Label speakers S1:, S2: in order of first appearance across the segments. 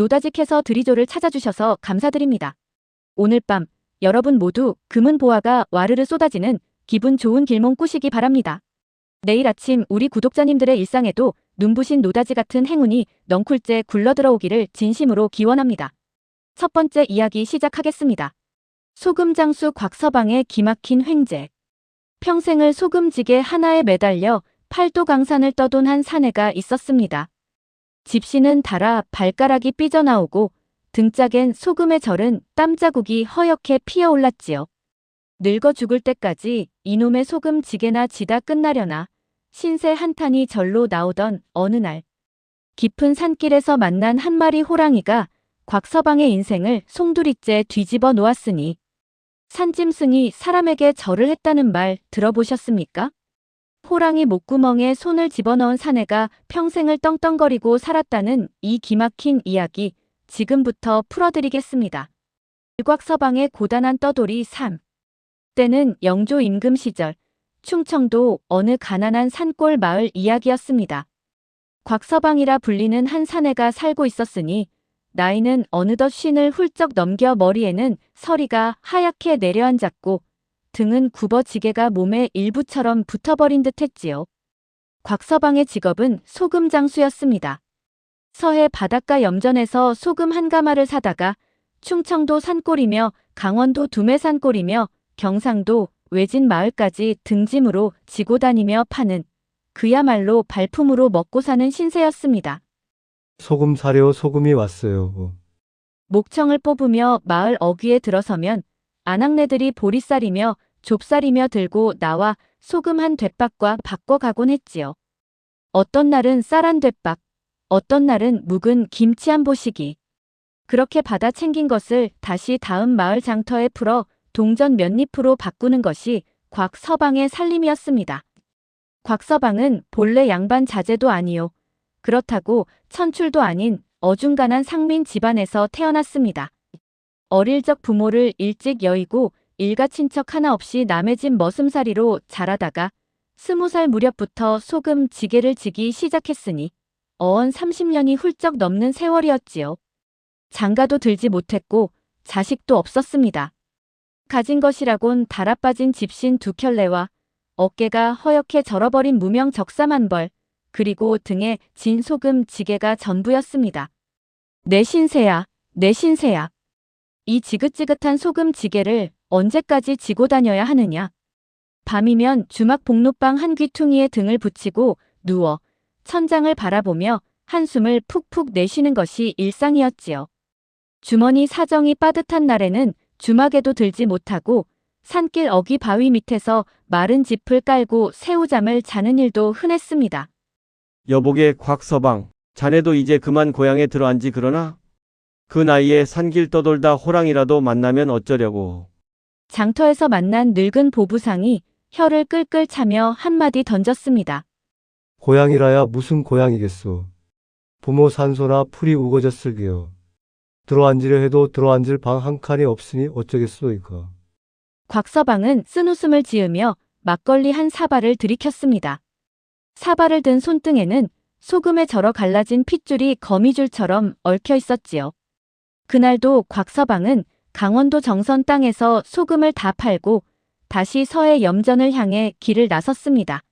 S1: 노다지 캐서 드리조를 찾아주셔서 감사드립니다. 오늘 밤 여러분 모두 금은 보화가 와르르 쏟아지는 기분 좋은 길몽 꾸시기 바랍니다. 내일 아침 우리 구독자님들의 일상에도 눈부신 노다지 같은 행운이 넝쿨째 굴러들어오기를 진심으로 기원합니다. 첫 번째 이야기 시작하겠습니다. 소금장수 곽서방의 기막힌 횡재. 평생을 소금지게 하나에 매달려 팔도강산을 떠돈 한 사내가 있었습니다. 집시는 달아 발가락이 삐져나오고 등짝엔 소금에 절은 땀자국이 허옇게 피어올랐지요. 늙어 죽을 때까지 이놈의 소금지게나 지다 끝나려나 신세 한탄이 절로 나오던 어느 날, 깊은 산길에서 만난 한 마리 호랑이가 곽서방의 인생을 송두리째 뒤집어 놓았으니 산짐승이 사람에게 절을 했다는 말 들어보셨습니까? 호랑이 목구멍에 손을 집어넣은 사내가 평생을 떵떵거리고 살았다는 이 기막힌 이야기 지금부터 풀어드리겠습니다. 곽서방의 고단한 떠돌이 3. 때는 영조 임금 시절 충청도 어느 가난한 산골 마을 이야기였습니다. 곽서방이라 불리는 한 사내가 살고 있었으니 나이는 어느덧 50을 훌쩍 넘겨 머리에는 서리가 하얗게 내려앉았고 등은 굽어지게가 몸의 일부처럼 붙어버린 듯 했지요. 곽서방의 직업은 소금장수였습니다. 서해 바닷가 염전에서 소금 한 가마를 사다가 충청도 산골이며 강원도 두메산골이며 경상도 외진 마을까지 등짐으로 지고 다니며 파는 그야말로 발품으로 먹고 사는 신세였습니다.
S2: 소금 사려 소금이 왔어요.
S1: 목청을 뽑으며 마을 어귀에 들어서면 아낙네들이 보리쌀이며 좁쌀이며 들고 나와 소금 한 돛박과 바꿔가곤 했지요. 어떤 날은 쌀 한 돛박, 어떤 날은 묵은 김치 한 보시기. 그렇게 받아 챙긴 것을 다시 다음 마을 장터에 풀어 동전 몇 잎으로 바꾸는 것이 곽서방의 살림이었습니다. 곽서방은 본래 양반 자제도 아니요. 그렇다고 천출도 아닌 어중간한 상민 집안에서 태어났습니다. 어릴 적 부모를 일찍 여의고 일가 친척 하나 없이 남의 집 머슴살이로 자라다가 20살 무렵부터 소금 지게를 지기 시작했으니 어언 30년이 훌쩍 넘는 세월이었지요. 장가도 들지 못했고 자식도 없었습니다. 가진 것이라곤 달아빠진 집신 2켤레와 어깨가 허옇게 절어버린 무명 적삼 한 벌, 그리고 등에 진 소금 지게가 전부였습니다. 내 신세야, 내 신세야. 이 지긋지긋한 소금 지게를 언제까지 지고 다녀야 하느냐. 밤이면 주막 복로방 한 귀퉁이에 등을 붙이고 누워 천장을 바라보며 한숨을 푹푹 내쉬는 것이 일상이었지요. 주머니 사정이 빠듯한 날에는 주막에도 들지 못하고 산길 어귀 바위 밑에서 마른 짚을 깔고 새우잠을 자는 일도 흔했습니다.
S3: 여보게 곽서방, 자네도 이제 그만 고향에 들어앉지 그러나? 그 나이에 산길 떠돌다 호랑이라도 만나면 어쩌려고.
S1: 장터에서 만난 늙은 보부상이 혀를 끌끌 차며 한마디 던졌습니다.
S2: 고향이라야 무슨 고향이겠소. 부모 산소나 풀이 우거졌을게요. 들어앉으려 해도 들어앉을 방 한 칸이 없으니 어쩌겠소 이거.
S1: 곽서방은 쓴웃음을 지으며 막걸리 한 사발을 들이켰습니다. 사발을 든 손등에는 소금에 절어 갈라진 핏줄이 거미줄처럼 얽혀 있었지요. 그날도 곽서방은 강원도 정선 땅에서 소금을 다 팔고 다시 서해 염전을 향해 길을 나섰습니다.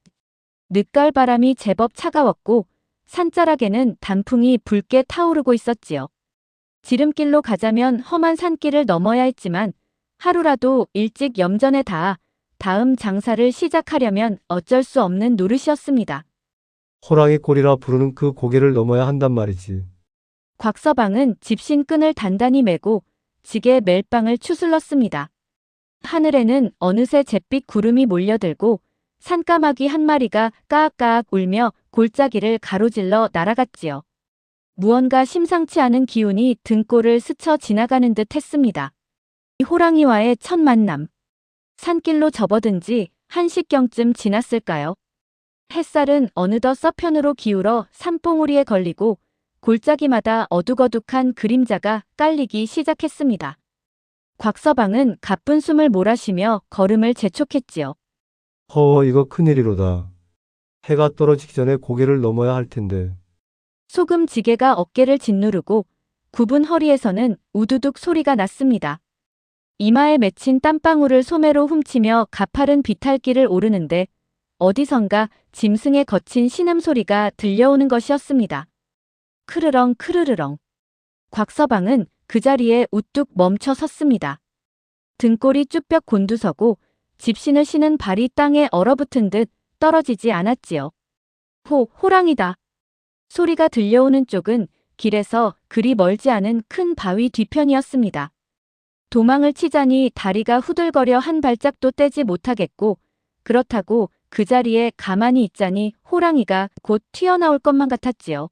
S1: 늦가을 바람이 제법 차가웠고 산자락에는 단풍이 붉게 타오르고 있었지요. 지름길로 가자면 험한 산길을 넘어야 했지만 하루라도 일찍 염전에 닿아 다음 장사를 시작하려면 어쩔 수 없는 노릇이었습니다.
S2: 호랑이 꼴이라 부르는 그 고개를 넘어야 한단 말이지.
S1: 곽서방은 집신 끈을 단단히 매고 지게 멜빵을 추슬렀습니다. 하늘에는 어느새 잿빛 구름이 몰려들고 산까마귀 한 마리가 까악까악 울며 골짜기를 가로질러 날아갔지요. 무언가 심상치 않은 기운이 등골을 스쳐 지나가는 듯 했습니다. 이 호랑이와의 첫 만남. 산길로 접어든 지 1시경쯤 지났을까요? 햇살은 어느덧 서편으로 기울어 산봉우리에 걸리고 골짜기마다 어둑어둑한 그림자가 깔리기 시작했습니다. 곽서방은 가쁜 숨을 몰아쉬며 걸음을 재촉했지요.
S2: 허, 이거 큰일이로다. 해가 떨어지기 전에 고개를 넘어야 할 텐데.
S1: 소금 지게가 어깨를 짓누르고 굽은 허리에서는 우두둑 소리가 났습니다. 이마에 맺힌 땀방울을 소매로 훔치며 가파른 비탈길을 오르는데 어디선가 짐승의 거친 신음소리가 들려오는 것이었습니다. 크르렁 크르르렁. 곽서방은 그 자리에 우뚝 멈춰 섰습니다. 등골이 쭈뼛 곤두서고 집신을 신은 발이 땅에 얼어붙은 듯 떨어지지 않았지요. 호랑이다. 소리가 들려오는 쪽은 길에서 그리 멀지 않은 큰 바위 뒤편이었습니다. 도망을 치자니 다리가 후들거려 한 발짝도 떼지 못하겠고 그렇다고 그 자리에 가만히 있자니 호랑이가 곧 튀어나올 것만 같았지요.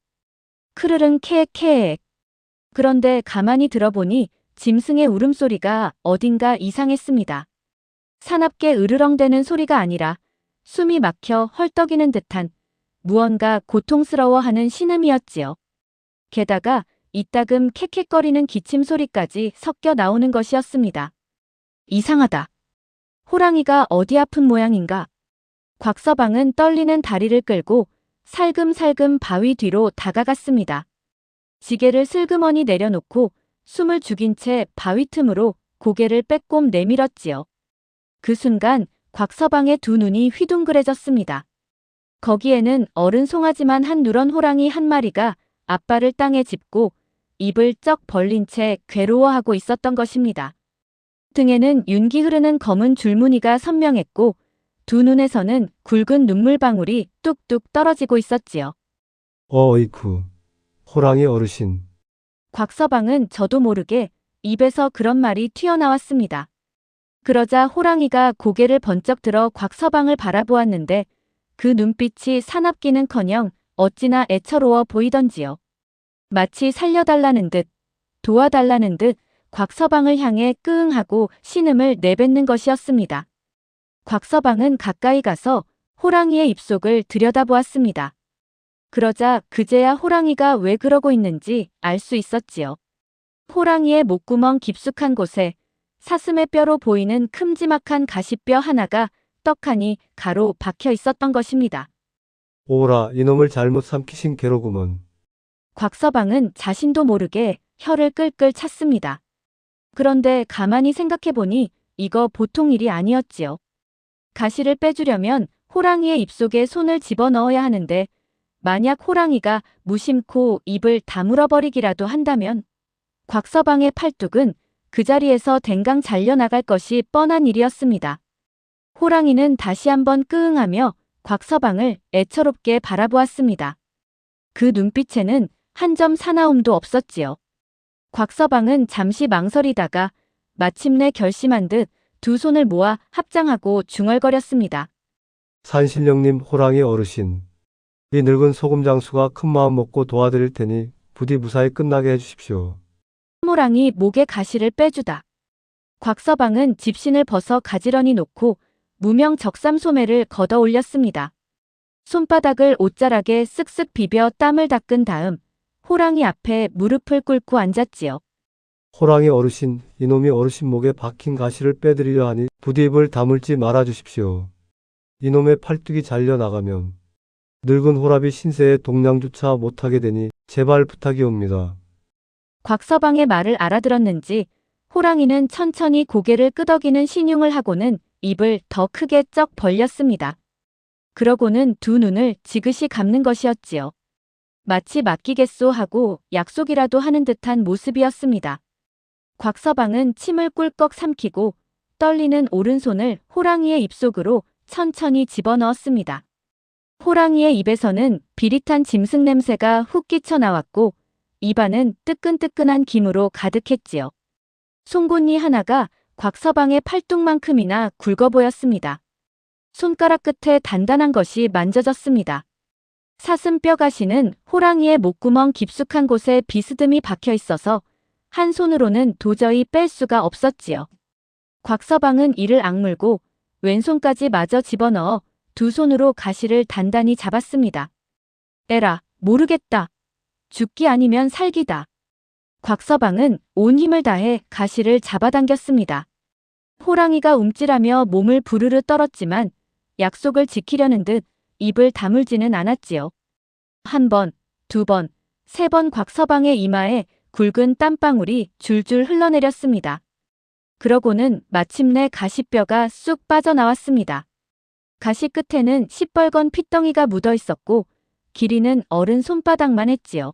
S1: 크르릉 캐액. 그런데 가만히 들어보니 짐승의 울음소리가 어딘가 이상했습니다. 사납게 으르렁대는 소리가 아니라 숨이 막혀 헐떡이는 듯한 무언가 고통스러워하는 신음이었지요. 게다가 이따금 캑캑거리는 기침 소리까지 섞여 나오는 것이었습니다. 이상하다. 호랑이가 어디 아픈 모양인가? 곽서방은 떨리는 다리를 끌고 살금살금 바위 뒤로 다가갔습니다. 지게를 슬그머니 내려놓고 숨을 죽인 채 바위 틈으로 고개를 빼꼼 내밀었지요. 그 순간 곽서방의 두 눈이 휘둥그레졌습니다. 거기에는 어른 송아지만 한 누런 호랑이 한 마리가 앞발을 땅에 짚고 입을 쩍 벌린 채 괴로워하고 있었던 것입니다. 등에는 윤기 흐르는 검은 줄무늬가 선명했고 두 눈에서는 굵은 눈물방울이 뚝뚝 떨어지고 있었지요.
S2: 어이쿠. 호랑이 어르신.
S1: 곽서방은 저도 모르게 입에서 그런 말이 튀어나왔습니다. 그러자 호랑이가 고개를 번쩍 들어 곽서방을 바라보았는데 그 눈빛이 사납기는커녕 어찌나 애처로워 보이던지요. 마치 살려달라는 듯 도와달라는 듯 곽서방을 향해 끄응하고 신음을 내뱉는 것이었습니다. 곽서방은 가까이 가서 호랑이의 입속을 들여다보았습니다. 그러자 그제야 호랑이가 왜 그러고 있는지 알 수 있었지요. 호랑이의 목구멍 깊숙한 곳에 사슴의 뼈로 보이는 큼지막한 가시뼈 하나가 떡하니 가로 박혀 있었던 것입니다.
S2: 오라, 이놈을 잘못 삼키신 개로구먼.
S1: 곽서방은 자신도 모르게 혀를 끌끌 찼습니다. 그런데 가만히 생각해보니 이거 보통 일이 아니었지요. 가시를 빼주려면 호랑이의 입속에 손을 집어넣어야 하는데 만약 호랑이가 무심코 입을 다물어버리기라도 한다면 곽서방의 팔뚝은 그 자리에서 댕강 잘려나갈 것이 뻔한 일이었습니다. 호랑이는 다시 한번 끄응하며 곽서방을 애처롭게 바라보았습니다. 그 눈빛에는 한 점 사나움도 없었지요. 곽서방은 잠시 망설이다가 마침내 결심한 듯 두 손을 모아 합장하고 중얼거렸습니다.
S2: 산신령님 호랑이 어르신. 이 늙은 소금장수가 큰 마음 먹고 도와드릴 테니 부디 무사히 끝나게 해주십시오.
S1: 호랑이 목에 가시를 빼주다. 곽서방은 집신을 벗어 가지런히 놓고 무명 적삼 소매를 걷어 올렸습니다. 손바닥을 옷자락에 쓱쓱 비벼 땀을 닦은 다음 호랑이 앞에 무릎을 꿇고 앉았지요.
S2: 호랑이 어르신, 이놈이 어르신 목에 박힌 가시를 빼드리려 하니 부디 입을 다물지 말아주십시오. 이놈의 팔뚝이 잘려나가면 늙은 호랍이 신세에 동냥조차 못하게 되니 제발 부탁이옵니다.
S1: 곽서방의 말을 알아들었는지 호랑이는 천천히 고개를 끄덕이는 신용을 하고는 입을 더 크게 쩍 벌렸습니다. 그러고는 두 눈을 지그시 감는 것이었지요. 마치 맡기겠소 하고 약속이라도 하는 듯한 모습이었습니다. 곽서방은 침을 꿀꺽 삼키고 떨리는 오른손을 호랑이의 입속으로 천천히 집어넣었습니다. 호랑이의 입에서는 비릿한 짐승 냄새가 훅 끼쳐나왔고 입안은 뜨끈뜨끈한 김으로 가득했지요. 송곳니 하나가 곽서방의 팔뚝만큼이나 굵어 보였습니다. 손가락 끝에 단단한 것이 만져졌습니다. 사슴뼈 가시는 호랑이의 목구멍 깊숙한 곳에 비스듬히 박혀 있어서 한 손으로는 도저히 뺄 수가 없었지요. 곽서방은 이를 악물고 왼손까지 마저 집어넣어 두 손으로 가시를 단단히 잡았습니다. 에라, 모르겠다. 죽기 아니면 살기다. 곽서방은 온 힘을 다해 가시를 잡아당겼습니다. 호랑이가 움찔하며 몸을 부르르 떨었지만 약속을 지키려는 듯 입을 다물지는 않았지요. 한 번, 두 번, 세 번 곽서방의 이마에 굵은 땀방울이 줄줄 흘러내렸습니다. 그러고는 마침내 가시뼈가 쑥 빠져나왔습니다. 가시 끝에는 시뻘건 핏덩이가 묻어 있었고 길이는 어른 손바닥만 했지요.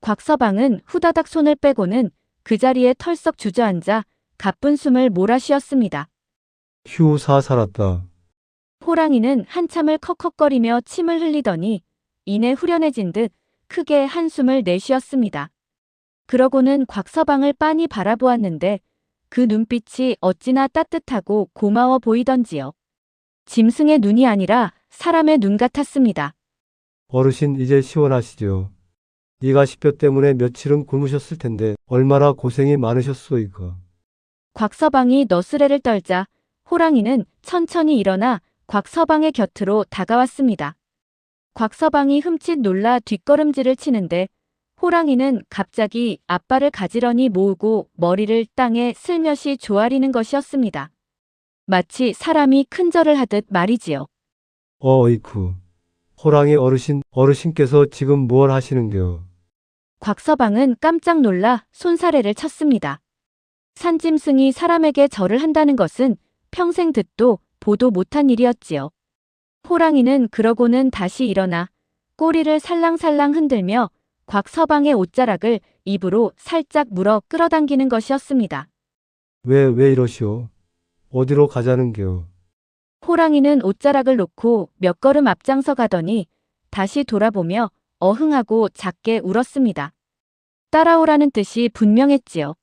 S1: 곽서방은 후다닥 손을 빼고는 그 자리에 털썩 주저앉아 가쁜 숨을 몰아쉬었습니다.
S2: 휴, 살았다.
S1: 호랑이는 한참을 컥컥거리며 침을 흘리더니 이내 후련해진 듯 크게 한숨을 내쉬었습니다. 그러고는 곽서방을 빤히 바라보았는데 그 눈빛이 어찌나 따뜻하고 고마워 보이던지요. 짐승의 눈이 아니라 사람의 눈 같았습니다.
S2: 어르신, 이제 시원하시죠? 이 가시뼈 때문에 며칠은 굶으셨을 텐데 얼마나 고생이 많으셨소이까.
S1: 곽서방이 너스레를 떨자 호랑이는 천천히 일어나 곽서방의 곁으로 다가왔습니다. 곽서방이 흠칫 놀라 뒷걸음질을 치는데 호랑이는 갑자기 앞발을 가지런히 모으고 머리를 땅에 슬며시 조아리는 것이었습니다. 마치 사람이 큰절을 하듯 말이지요.
S2: 어이쿠. 호랑이 어르신께서 지금 뭘 하시는겨?
S1: 곽서방은 깜짝 놀라 손사래를 쳤습니다. 산짐승이 사람에게 절을 한다는 것은 평생 듣도 보도 못한 일이었지요. 호랑이는 그러고는 다시 일어나 꼬리를 살랑살랑 흔들며 곽서방의 옷자락을 입으로 살짝 물어 끌어당기는 것이었습니다.
S2: 왜 이러시오? 어디로 가자는겨?
S1: 호랑이는 옷자락을 놓고 몇 걸음 앞장서 가더니 다시 돌아보며 어흥하고 작게 울었습니다. 따라오라는 뜻이 분명했지요.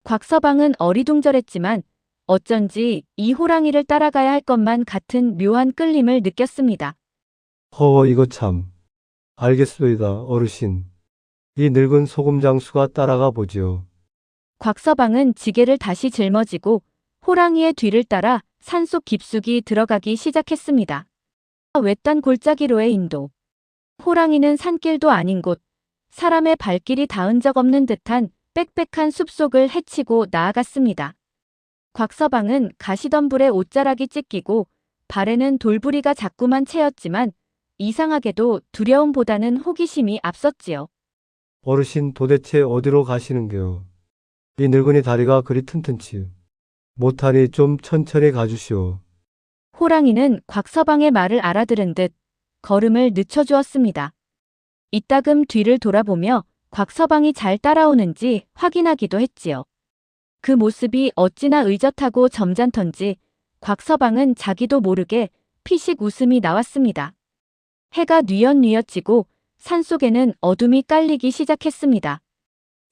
S1: 곽서방은 어리둥절했지만 어쩐지 이 호랑이를 따라가야 할 것만 같은 묘한 끌림을 느꼈습니다.
S2: 이거 참. 알겠소이다, 어르신. 이 늙은 소금장수가 따라가 보지요.
S1: 곽서방은 지게를 다시 짊어지고 호랑이의 뒤를 따라 산속 깊숙이 들어가기 시작했습니다. 외딴 골짜기로의 인도. 호랑이는 산길도 아닌 곳, 사람의 발길이 닿은 적 없는 듯한 빽빽한 숲속을 헤치고 나아갔습니다. 곽서방은 가시덤불에 옷자락이 찢기고 발에는 돌부리가 자꾸만 채였지만 이상하게도 두려움보다는 호기심이 앞섰지요.
S2: 어르신, 도대체 어디로 가시는겨? 이 늙은이 다리가 그리 튼튼치. 못하니 좀 천천히 가주시오.
S1: 호랑이는 곽서방의 말을 알아들은 듯 걸음을 늦춰주었습니다. 이따금 뒤를 돌아보며 곽서방이 잘 따라오는지 확인하기도 했지요. 그 모습이 어찌나 의젓하고 점잖던지 곽서방은 자기도 모르게 피식 웃음이 나왔습니다. 해가 뉘엿뉘엿 지고 산속에는 어둠이 깔리기 시작했습니다.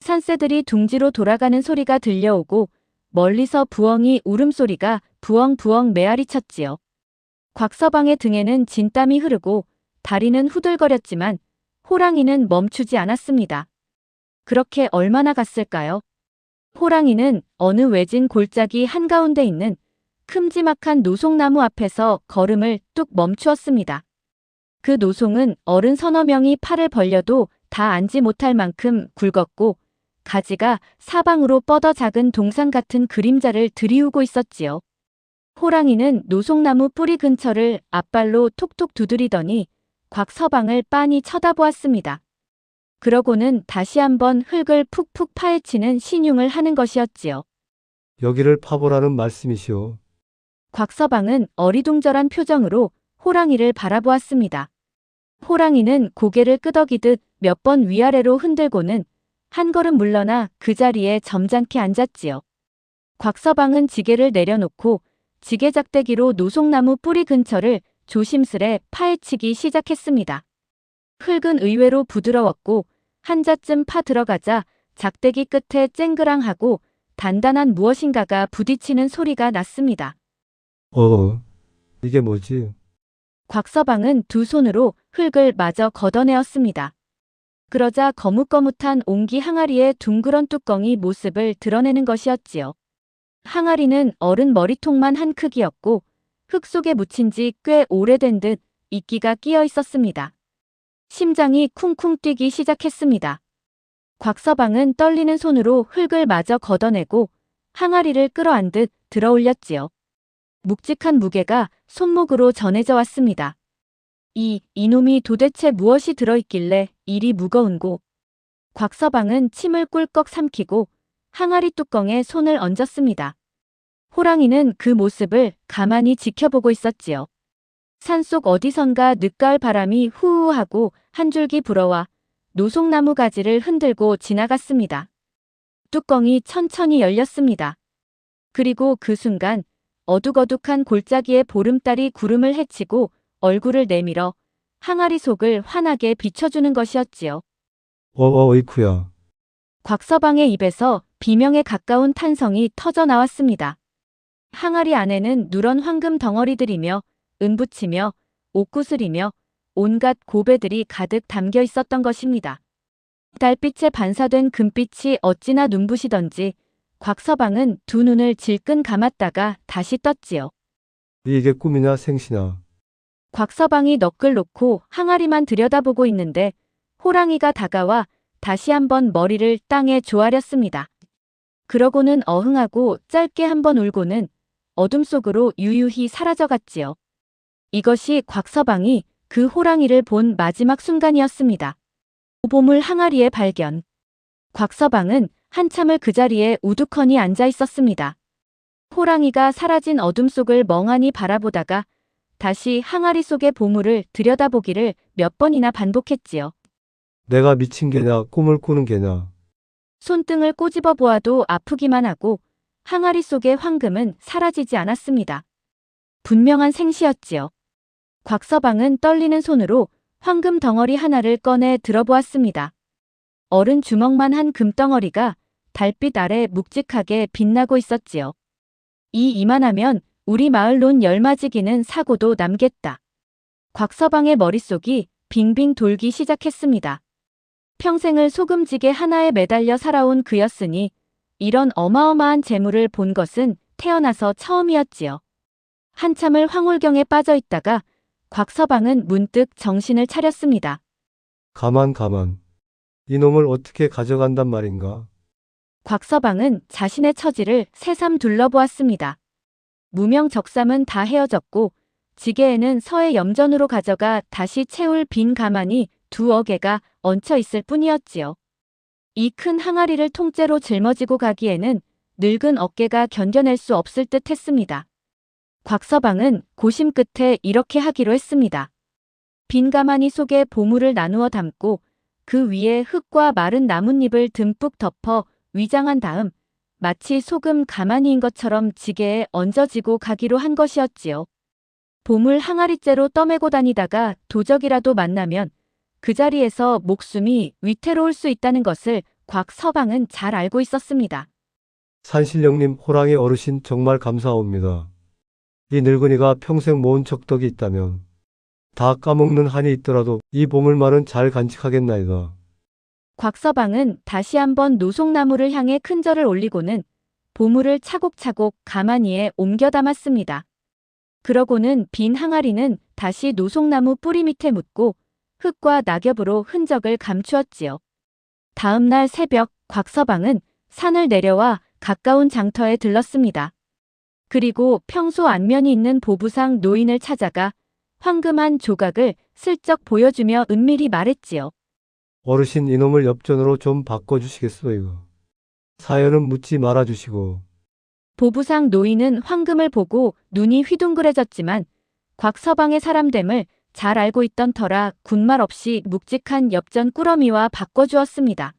S1: 산새들이 둥지로 돌아가는 소리가 들려오고 멀리서 부엉이 울음소리가 부엉부엉 메아리쳤지요. 곽서방의 등에는 진땀이 흐르고 다리는 후들거렸지만 호랑이는 멈추지 않았습니다. 그렇게 얼마나 갔을까요? 호랑이는 어느 외진 골짜기 한가운데 있는 큼지막한 노송나무 앞에서 걸음을 뚝 멈추었습니다. 그 노송은 어른 서너 명이 팔을 벌려도 다 앉지 못할 만큼 굵었고 가지가 사방으로 뻗어 작은 동산 같은 그림자를 들이우고 있었지요. 호랑이는 노송나무 뿌리 근처를 앞발로 톡톡 두드리더니 곽서방을 빤히 쳐다보았습니다. 그러고는 다시 한번 흙을 푹푹 파헤치는 신용을 하는 것이었지요.
S2: 여기를 파보라는 말씀이시오.
S1: 곽서방은 어리둥절한 표정으로 호랑이를 바라보았습니다. 호랑이는 고개를 끄덕이듯 몇 번 위아래로 흔들고는 한 걸음 물러나 그 자리에 점잖게 앉았지요. 곽서방은 지게를 내려놓고 지게작대기로 노송나무 뿌리 근처를 조심스레 파헤치기 시작했습니다. 흙은 의외로 부드러웠고 한자쯤 파 들어가자 작대기 끝에 쨍그랑하고 단단한 무엇인가가 부딪히는 소리가 났습니다.
S2: 이게 뭐지?
S1: 곽서방은 두 손으로 흙을 마저 걷어내었습니다. 그러자 거뭇거뭇한 옹기 항아리의 둥그런 뚜껑이 모습을 드러내는 것이었지요. 항아리는 어른 머리통만 한 크기였고 흙 속에 묻힌 지 꽤 오래된 듯 이끼가 끼어 있었습니다. 심장이 쿵쿵 뛰기 시작했습니다. 곽서방은 떨리는 손으로 흙을 마저 걷어내고 항아리를 끌어안듯 들어올렸지요. 묵직한 무게가 손목으로 전해져 왔습니다. 이놈이 도대체 무엇이 들어있길래 이리 무거운고. 곽서방은 침을 꿀꺽 삼키고 항아리 뚜껑에 손을 얹었습니다. 호랑이는 그 모습을 가만히 지켜보고 있었지요. 산속 어디선가 늦가을 바람이 후우하고 한 줄기 불어와 노송나무 가지를 흔들고 지나갔습니다. 뚜껑이 천천히 열렸습니다. 그리고 그 순간 어둑어둑한 골짜기의 보름달이 구름을 헤치고 얼굴을 내밀어 항아리 속을 환하게 비춰주는 것이었지요.
S2: 어이쿠야.
S1: 곽서방의 입에서 비명에 가까운 탄성이 터져 나왔습니다. 항아리 안에는 누런 황금 덩어리들이며 은붙이며 옥구슬이며 온갖 고배들이 가득 담겨 있었던 것입니다. 달빛에 반사된 금빛이 어찌나 눈부시던지 곽서방은 두 눈을 질끈 감았다가 다시 떴지요.
S2: 이게 꿈이냐 생시냐.
S1: 곽서방이 넋을 놓고 항아리만 들여다보고 있는데 호랑이가 다가와 다시 한번 머리를 땅에 조아렸습니다. 그러고는 어흥하고 짧게 한번 울고는 어둠 속으로 유유히 사라져갔지요. 이것이 곽서방이 그 호랑이를 본 마지막 순간이었습니다. 보물 항아리의 발견. 곽서방은 한참을 그 자리에 우두커니 앉아 있었습니다. 호랑이가 사라진 어둠 속을 멍하니 바라보다가 다시 항아리 속의 보물을 들여다보기를 몇 번이나 반복했지요.
S2: 내가 미친 개냐 꿈을 꾸는 개냐.
S1: 손등을 꼬집어 보아도 아프기만 하고 항아리 속의 황금은 사라지지 않았습니다. 분명한 생시였지요. 곽서방은 떨리는 손으로 황금 덩어리 하나를 꺼내 들어보았습니다. 어른 주먹만 한 금덩어리가 달빛 아래 묵직하게 빛나고 있었지요. 이만하면 우리 마을 논 열맞이기는 사고도 남겠다. 곽서방의 머릿속이 빙빙 돌기 시작했습니다. 평생을 소금지게 하나에 매달려 살아온 그였으니 이런 어마어마한 재물을 본 것은 태어나서 처음이었지요. 한참을 황홀경에 빠져 있다가 곽서방은 문득 정신을 차렸습니다.
S2: 가만. 이놈을 어떻게 가져간단 말인가.
S1: 곽서방은 자신의 처지를 새삼 둘러보았습니다. 무명 적삼은 다 헤어졌고 지게에는 서해 염전으로 가져가 다시 채울 빈 가만이 2어개가 얹혀 있을 뿐이었지요. 이 큰 항아리를 통째로 짊어지고 가기에는 늙은 어깨가 견뎌낼 수 없을 듯 했습니다. 곽서방은 고심 끝에 이렇게 하기로 했습니다. 빈 가마니 속에 보물을 나누어 담고 그 위에 흙과 마른 나뭇잎을 듬뿍 덮어 위장한 다음 마치 소금 가마니인 것처럼 지게에 얹어지고 가기로 한 것이었지요. 보물 항아리째로 떠매고 다니다가 도적이라도 만나면 그 자리에서 목숨이 위태로울 수 있다는 것을 곽서방은 잘 알고 있었습니다.
S2: 산신령님 호랑이 어르신 정말 감사합니다. 이 늙은이가 평생 모은 척덕이 있다면 다 까먹는 한이 있더라도 이 보물만은 잘 간직하겠나이다.
S1: 곽서방은 다시 한번 노송나무를 향해 큰 절을 올리고는 보물을 차곡차곡 가마니에 옮겨 담았습니다. 그러고는 빈 항아리는 다시 노송나무 뿌리 밑에 묻고 흙과 낙엽으로 흔적을 감추었지요. 다음 날 새벽 곽서방은 산을 내려와 가까운 장터에 들렀습니다. 그리고 평소 안면이 있는 보부상 노인을 찾아가 황금 한 조각을 슬쩍 보여주며 은밀히 말했지요.
S2: 어르신 이놈을 엽전으로 좀 바꿔주시겠어요. 사연은 묻지 말아주시고.
S1: 보부상 노인은 황금을 보고 눈이 휘둥그레졌지만 곽서방의 사람됨을 잘 알고 있던 터라 군말 없이 묵직한 엽전 꾸러미와 바꿔주었습니다.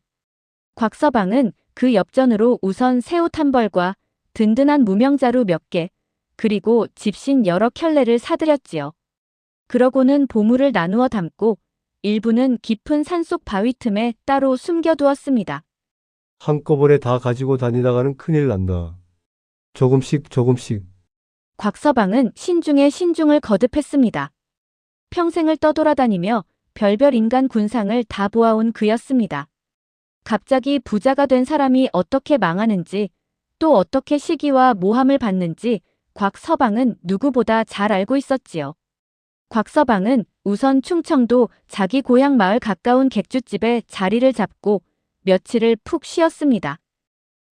S1: 곽서방은 그 엽전으로 우선 새옷 한 벌과 든든한 무명자루 몇 개, 그리고 집신 여러 켤레를 사들였지요. 그러고는 보물을 나누어 담고 일부는 깊은 산속 바위 틈에 따로 숨겨두었습니다.
S2: 한꺼번에 다 가지고 다니다가는 큰일 난다. 조금씩.
S1: 곽서방은 신중에 신중을 거듭했습니다. 평생을 떠돌아다니며 별별 인간 군상을 다 보아온 그였습니다. 갑자기 부자가 된 사람이 어떻게 망하는지 또 어떻게 시기와 모함을 받는지 곽서방은 누구보다 잘 알고 있었지요. 곽서방은 우선 충청도 자기 고향 마을 가까운 객주집에 자리를 잡고 며칠을 푹 쉬었습니다.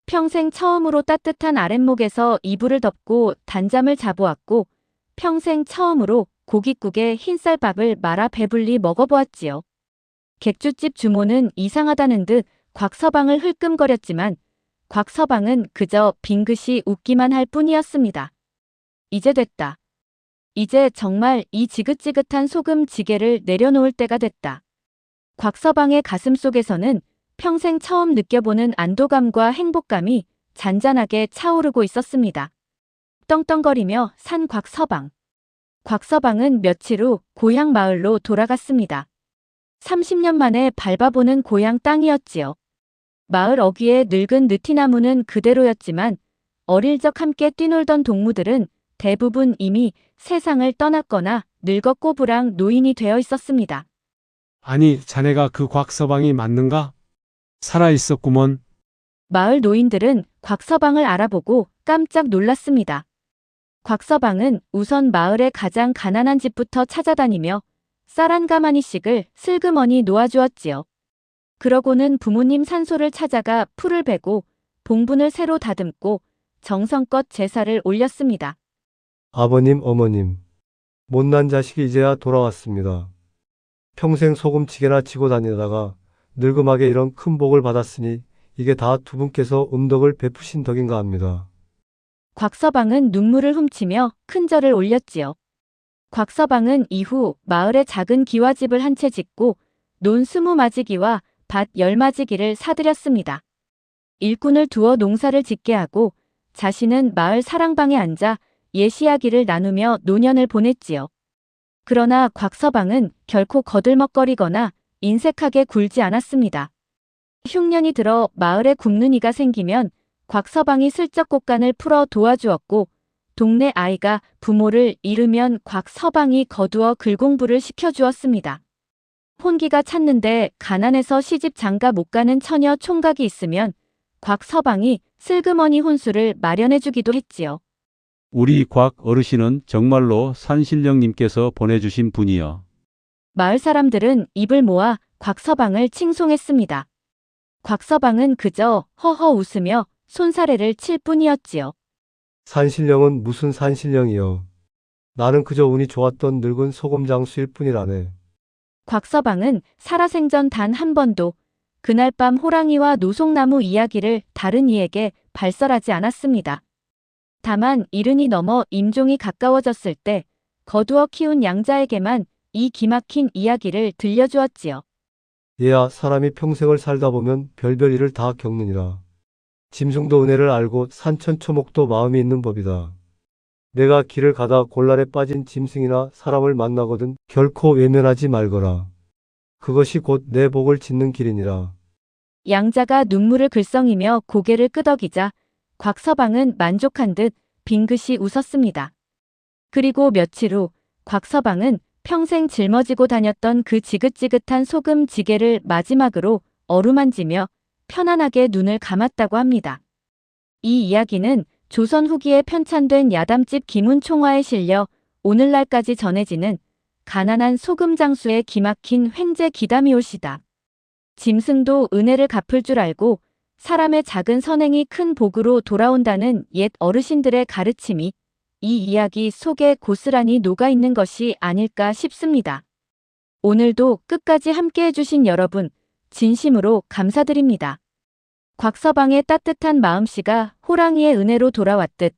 S1: 평생 처음으로 따뜻한 아랫목에서 이불을 덮고 단잠을 자보았고 평생 처음으로 고깃국에 흰쌀밥을 말아 배불리 먹어보았지요. 객주집 주모는 이상하다는 듯 곽서방을 흘끔거렸지만 곽서방은 그저 빙긋이 웃기만 할 뿐이었습니다. 이제 됐다. 이제 정말 이 지긋지긋한 소금지게를 내려놓을 때가 됐다. 곽서방의 가슴 속에서는 평생 처음 느껴보는 안도감과 행복감이 잔잔하게 차오르고 있었습니다. 떵떵거리며 산 곽서방. 곽서방은 며칠 후 고향 마을로 돌아갔습니다. 30년 만에 밟아보는 고향 땅이었지요. 마을 어귀의 늙은 느티나무는 그대로였지만 어릴 적 함께 뛰놀던 동무들은 대부분 이미 세상을 떠났거나 늙어 꼬부랑 노인이 되어 있었습니다.
S4: 아니, 자네가 그 곽서방이 맞는가? 살아있었구먼.
S1: 마을 노인들은 곽서방을 알아보고 깜짝 놀랐습니다. 곽서방은 우선 마을의 가장 가난한 집부터 찾아다니며 쌀 한 가마니씩을 슬그머니 놓아주었지요. 그러고는 부모님 산소를 찾아가 풀을 베고 봉분을 새로 다듬고 정성껏 제사를 올렸습니다.
S2: 아버님, 어머님. 못난 자식이 이제야 돌아왔습니다. 평생 소금치게나 치고 다니다가 늙음하게 이런 큰 복을 받았으니 이게 다 두 분께서 음덕을 베푸신 덕인가 합니다.
S1: 곽서방은 눈물을 훔치며 큰 절을 올렸지요. 곽서방은 이후 마을에 작은 기와집을 한 채 짓고 논 20마지기와 밭 10마지기를 사들였습니다. 일꾼을 두어 농사를 짓게 하고 자신은 마을 사랑방에 앉아 예시야기를 나누며 노년을 보냈지요. 그러나 곽서방은 결코 거들먹거리거나 인색하게 굴지 않았습니다. 흉년이 들어 마을에 굶는 이가 생기면 곽서방이 슬쩍 곳간을 풀어 도와주었고 동네 아이가 부모를 잃으면 곽서방이 거두어 글공부를 시켜주었습니다. 혼기가 찼는데 가난해서 시집 장가 못 가는 처녀 총각이 있으면 곽서방이 슬그머니 혼수를 마련해주기도 했지요.
S5: 우리 곽 어르신은 정말로 산신령님께서 보내주신 분이여.
S1: 마을 사람들은 입을 모아 곽서방을 칭송했습니다. 곽서방은 그저 허허 웃으며 손사래를 칠 뿐이었지요.
S2: 산신령은 무슨 산신령이여. 나는 그저 운이 좋았던 늙은 소금장수일 뿐이라네.
S1: 곽서방은 살아생전 단 한 번도 그날 밤 호랑이와 노송나무 이야기를 다른 이에게 발설하지 않았습니다. 다만 이른이 넘어 임종이 가까워졌을 때 거두어 키운 양자에게만 이 기막힌 이야기를 들려주었지요.
S2: 얘야, 사람이 평생을 살다 보면 별별 일을 다 겪느니라. 짐승도 은혜를 알고 산천초목도 마음이 있는 법이다. 내가 길을 가다 곤란에 빠진 짐승이나 사람을 만나거든 결코 외면하지 말거라. 그것이 곧 내 복을 짓는 길이니라.
S1: 양자가 눈물을 글썽이며 고개를 끄덕이자 곽서방은 만족한 듯 빙긋이 웃었습니다. 그리고 며칠 후 곽서방은 평생 짊어지고 다녔던 그 지긋지긋한 소금지게를 마지막으로 어루만지며 편안하게 눈을 감았다고 합니다. 이 이야기는 조선 후기에 편찬된 야담집 기문총화에 실려 오늘날까지 전해지는 가난한 소금장수의 기막힌 횡재 기담이올시다. 짐승도 은혜를 갚을 줄 알고 사람의 작은 선행이 큰 복으로 돌아온다는 옛 어르신들의 가르침이 이 이야기 속에 고스란히 녹아있는 것이 아닐까 싶습니다. 오늘도 끝까지 함께해 주신 여러분, 진심으로 감사드립니다. 곽서방의 따뜻한 마음씨가 호랑이의 은혜로 돌아왔듯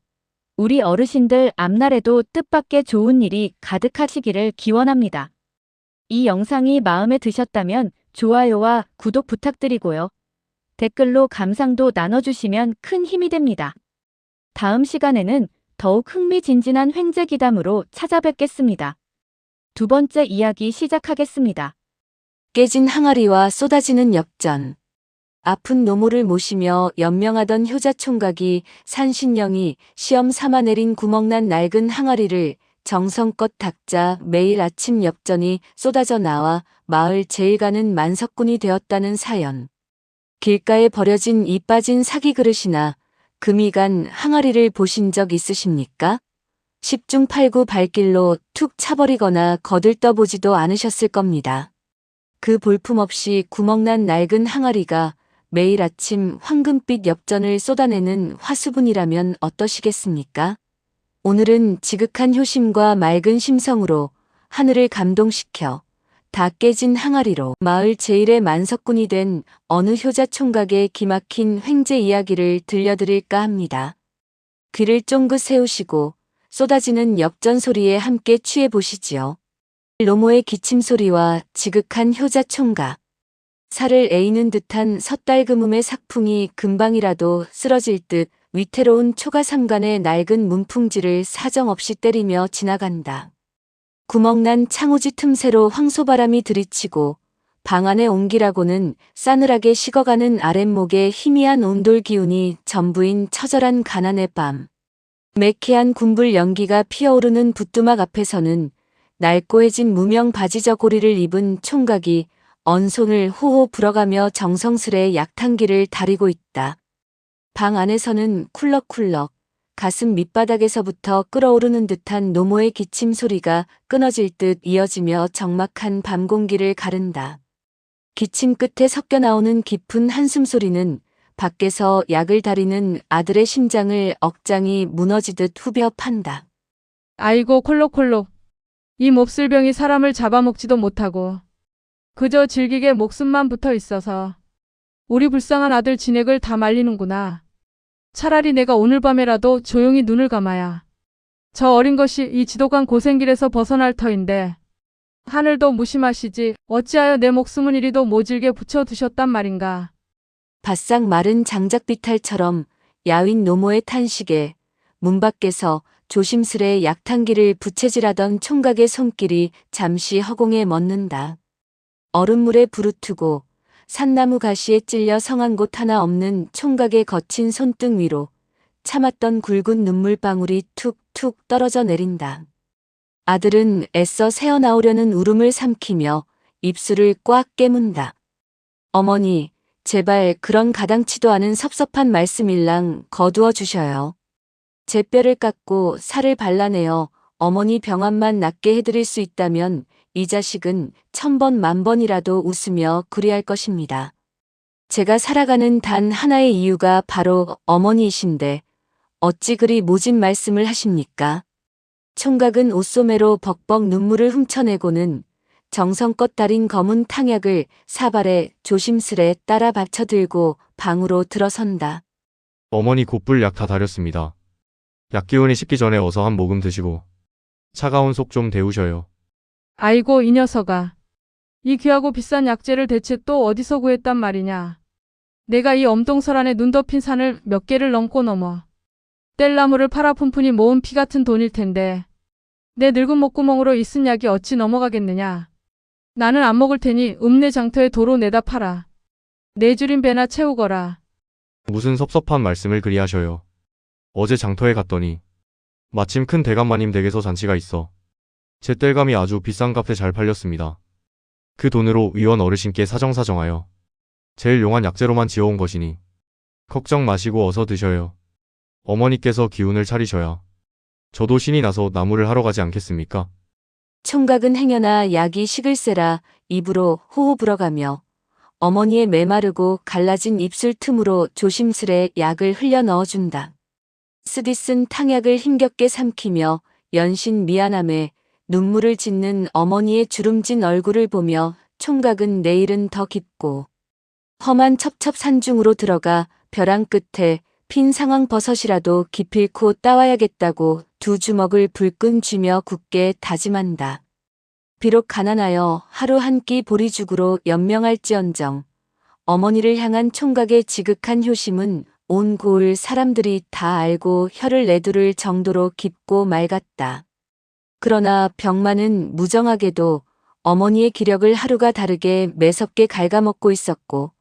S1: 우리 어르신들 앞날에도 뜻밖의 좋은 일이 가득하시기를 기원합니다. 이 영상이 마음에 드셨다면 좋아요와 구독 부탁드리고요. 댓글로 감상도 나눠주시면 큰 힘이 됩니다. 다음 시간에는 더욱 흥미진진한 횡재기담으로 찾아뵙겠습니다. 두 번째 이야기 시작하겠습니다.
S6: 깨진 항아리와 쏟아지는 엽전. 아픈 노모를 모시며 연명하던 효자 총각이 산신령이 시험 삼아 내린 구멍난 낡은 항아리를 정성껏 닦자 매일 아침 엽전이 쏟아져 나와 마을 제일 가는 만석군이 되었다는 사연. 길가에 버려진 이 빠진 사기 그릇이나 금이 간 항아리를 보신 적 있으십니까? 10중 8구 발길로 툭 차버리거나 거들떠보지도 않으셨을 겁니다. 그 볼품없이 구멍난 낡은 항아리가 매일 아침 황금빛 엽전을 쏟아내는 화수분이라면 어떠시겠습니까? 오늘은 지극한 효심과 맑은 심성으로 하늘을 감동시켜 다 깨진 항아리로 마을 제일의 만석군이 된 어느 효자 총각의 기막힌 횡재 이야기를 들려드릴까 합니다. 귀를 쫑긋 세우시고 쏟아지는 역전 소리에 함께 취해 보시지요. 노모의 기침 소리와 지극한 효자 총각. 살을 에이는 듯한 섣달그음의 삭풍이 금방이라도 쓰러질 듯 위태로운 초가삼간의 낡은 문풍지를 사정없이 때리며 지나간다. 구멍난 창호지 틈새로 황소바람이 들이치고 방 안의 온기라고는 싸늘하게 식어가는 아랫목에 희미한 온돌 기운이 전부인 처절한 가난의 밤. 매캐한 군불 연기가 피어오르는 부뚜막 앞에서는 낡고해진 무명 바지저고리를 입은 총각이 언손을 호호 불어가며 정성스레 약탕기를 다리고 있다. 방 안에서는 쿨럭쿨럭 가슴 밑바닥에서부터 끓어오르는 듯한 노모의 기침 소리가 끊어질 듯 이어지며 적막한 밤 공기를 가른다. 기침 끝에 섞여 나오는 깊은 한숨 소리는 밖에서 약을 다리는 아들의 심장을 억장이 무너지듯 후벼 판다.
S7: 아이고 콜록콜록. 이 몹쓸병이 사람을 잡아먹지도 못하고 그저 질기게 목숨만 붙어 있어서 우리 불쌍한 아들 진액을 다 말리는구나. 차라리 내가 오늘 밤에라도 조용히 눈을 감아야 저 어린 것이 이 지독한 고생길에서 벗어날 터인데 하늘도 무심하시지 어찌하여 내 목숨은 이리도 모질게 붙여두셨단 말인가.
S6: 바싹 마른 장작비탈처럼 야윈 노모의 탄식에 문 밖에서 조심스레 약탕기를 부채질하던 총각의 손길이 잠시 허공에 멎는다. 얼음물에 부르트고 산나무 가시에 찔려 성한 곳 하나 없는 총각의 거친 손등 위로 참았던 굵은 눈물방울이 툭툭 떨어져 내린다. 아들은 애써 새어나오려는 울음을 삼키며 입술을 꽉 깨문다. 어머니, 제발 그런 가당치도 않은 섭섭한 말씀일랑 거두어 주셔요. 제 뼈를 깎고 살을 발라내어 어머니 병환만 낫게 해드릴 수 있다면 이 자식은 1000번 만번이라도 웃으며 그리할 것입니다. 제가 살아가는 단 하나의 이유가 바로 어머니이신데 어찌 그리 모진 말씀을 하십니까? 총각은 옷소매로 벅벅 눈물을 훔쳐내고는 정성껏 달인 검은 탕약을 사발에 조심스레 따라 받쳐들고 방으로 들어선다.
S8: 어머니 곧불 약 다 다렸습니다. 약 기운이 식기 전에 어서 한 모금 드시고 차가운 속 좀 데우셔요.
S7: 아이고 이 녀석아. 이 귀하고 비싼 약재를 대체 또 어디서 구했단 말이냐. 내가 이 엄동설 안에 눈 덮인 산을 몇 개를 넘고 넘어 뗄나무를 팔아 푼푼이 모은 피 같은 돈일 텐데 내 늙은 목구멍으로 이 쓴 약이 어찌 넘어가겠느냐. 나는 안 먹을 테니 읍내 장터에 도로 내다 팔아 네 줄인 배나 채우거라.
S8: 무슨 섭섭한 말씀을 그리 하셔요. 어제 장터에 갔더니 마침 큰 대감마님 댁에서 잔치가 있어 제 땔감이 아주 비싼 값에 잘 팔렸습니다. 그 돈으로 위원 어르신께 사정사정하여 제일 용한 약재로만 지어온 것이니 걱정 마시고 어서 드셔요. 어머니께서 기운을 차리셔야 저도 신이 나서 나무를 하러 가지 않겠습니까?
S6: 총각은 행여나 약이 식을세라 입으로 호호 불어가며 어머니의 메마르고 갈라진 입술 틈으로 조심스레 약을 흘려 넣어준다. 쓰디 쓴 탕약을 힘겹게 삼키며 연신 미안함에 눈물을 짓는 어머니의 주름진 얼굴을 보며 총각은 내일은 더 깊고 험한 첩첩산중으로 들어가 벼랑 끝에 핀 상황버섯이라도 기필코 따와야겠다고 두 주먹을 불끈 쥐며 굳게 다짐한다. 비록 가난하여 하루 한 끼 보리죽으로 연명할지언정 어머니를 향한 총각의 지극한 효심은 온 고을 사람들이 다 알고 혀를 내두를 정도로 깊고 맑았다. 그러나 병만은 무정하게도 어머니의 기력을 하루가 다르게 매섭게 갉아먹고 있었고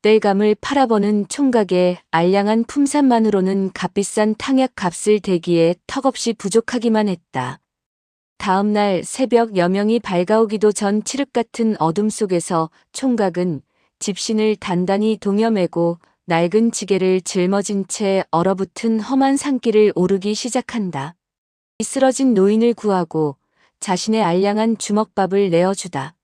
S6: 땔감을 팔아버는 총각의 알량한 품산만으로는 값비싼 탕약 값을 대기에 턱없이 부족하기만 했다. 다음 날 새벽 여명이 밝아오기도 전 칠흑 같은 어둠 속에서 총각은 집신을 단단히 동여매고 낡은 지게를 짊어진 채 얼어붙은 험한 산길을 오르기 시작한다. 쓰러진 노인을 구하고 자신의 알량한 주먹밥을 내어주다.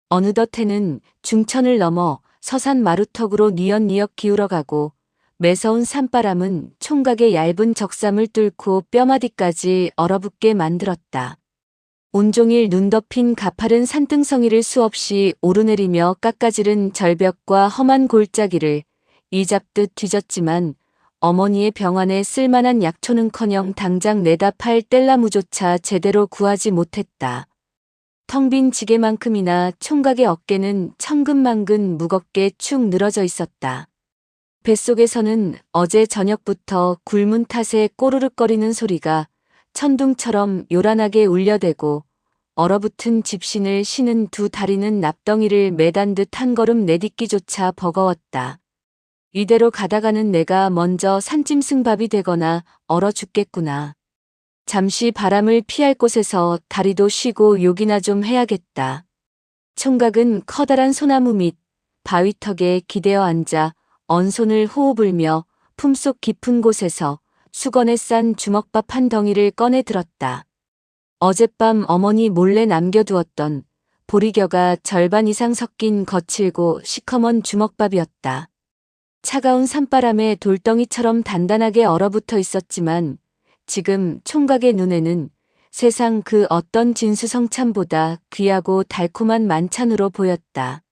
S6: 어느덧 해는 중천을 넘어 서산 마루턱으로 뉘엿뉘엿 기울어가고 매서운 산바람은 총각의 얇은 적삼을 뚫고 뼈마디까지 얼어붙게 만들었다. 온종일 눈 덮인 가파른 산등성이를 수없이 오르내리며 깎아지른 절벽과 험한 골짜기를 이잡듯 뒤졌지만 어머니의 병환에 쓸만한 약초는커녕 당장 내다 팔 뗄나무조차 제대로 구하지 못했다. 텅 빈 지게만큼이나 총각의 어깨는 천근만근 무겁게 축 늘어져 있었다. 뱃속에서는 어제 저녁부터 굶은 탓에 꼬르륵거리는 소리가 천둥처럼 요란하게 울려대고 얼어붙은 집신을 신은 두 다리는 납덩이를 매단 듯 한 걸음 내딛기조차 버거웠다. 이대로 가다가는 내가 먼저 산짐승밥이 되거나 얼어 죽겠구나. 잠시 바람을 피할 곳에서 다리도 쉬고 욕이나 좀 해야겠다. 총각은 커다란 소나무 밑 바위턱에 기대어 앉아 언손을 호호 불며 품속 깊은 곳에서 수건에 싼 주먹밥 한 덩이를 꺼내 들었다. 어젯밤 어머니 몰래 남겨두었던 보리겨가 절반 이상 섞인 거칠고 시커먼 주먹밥이었다. 차가운 산바람에 돌덩이처럼 단단하게 얼어붙어 있었지만 지금 총각의 눈에는 세상 그 어떤 진수성찬보다 귀하고 달콤한 만찬으로 보였다.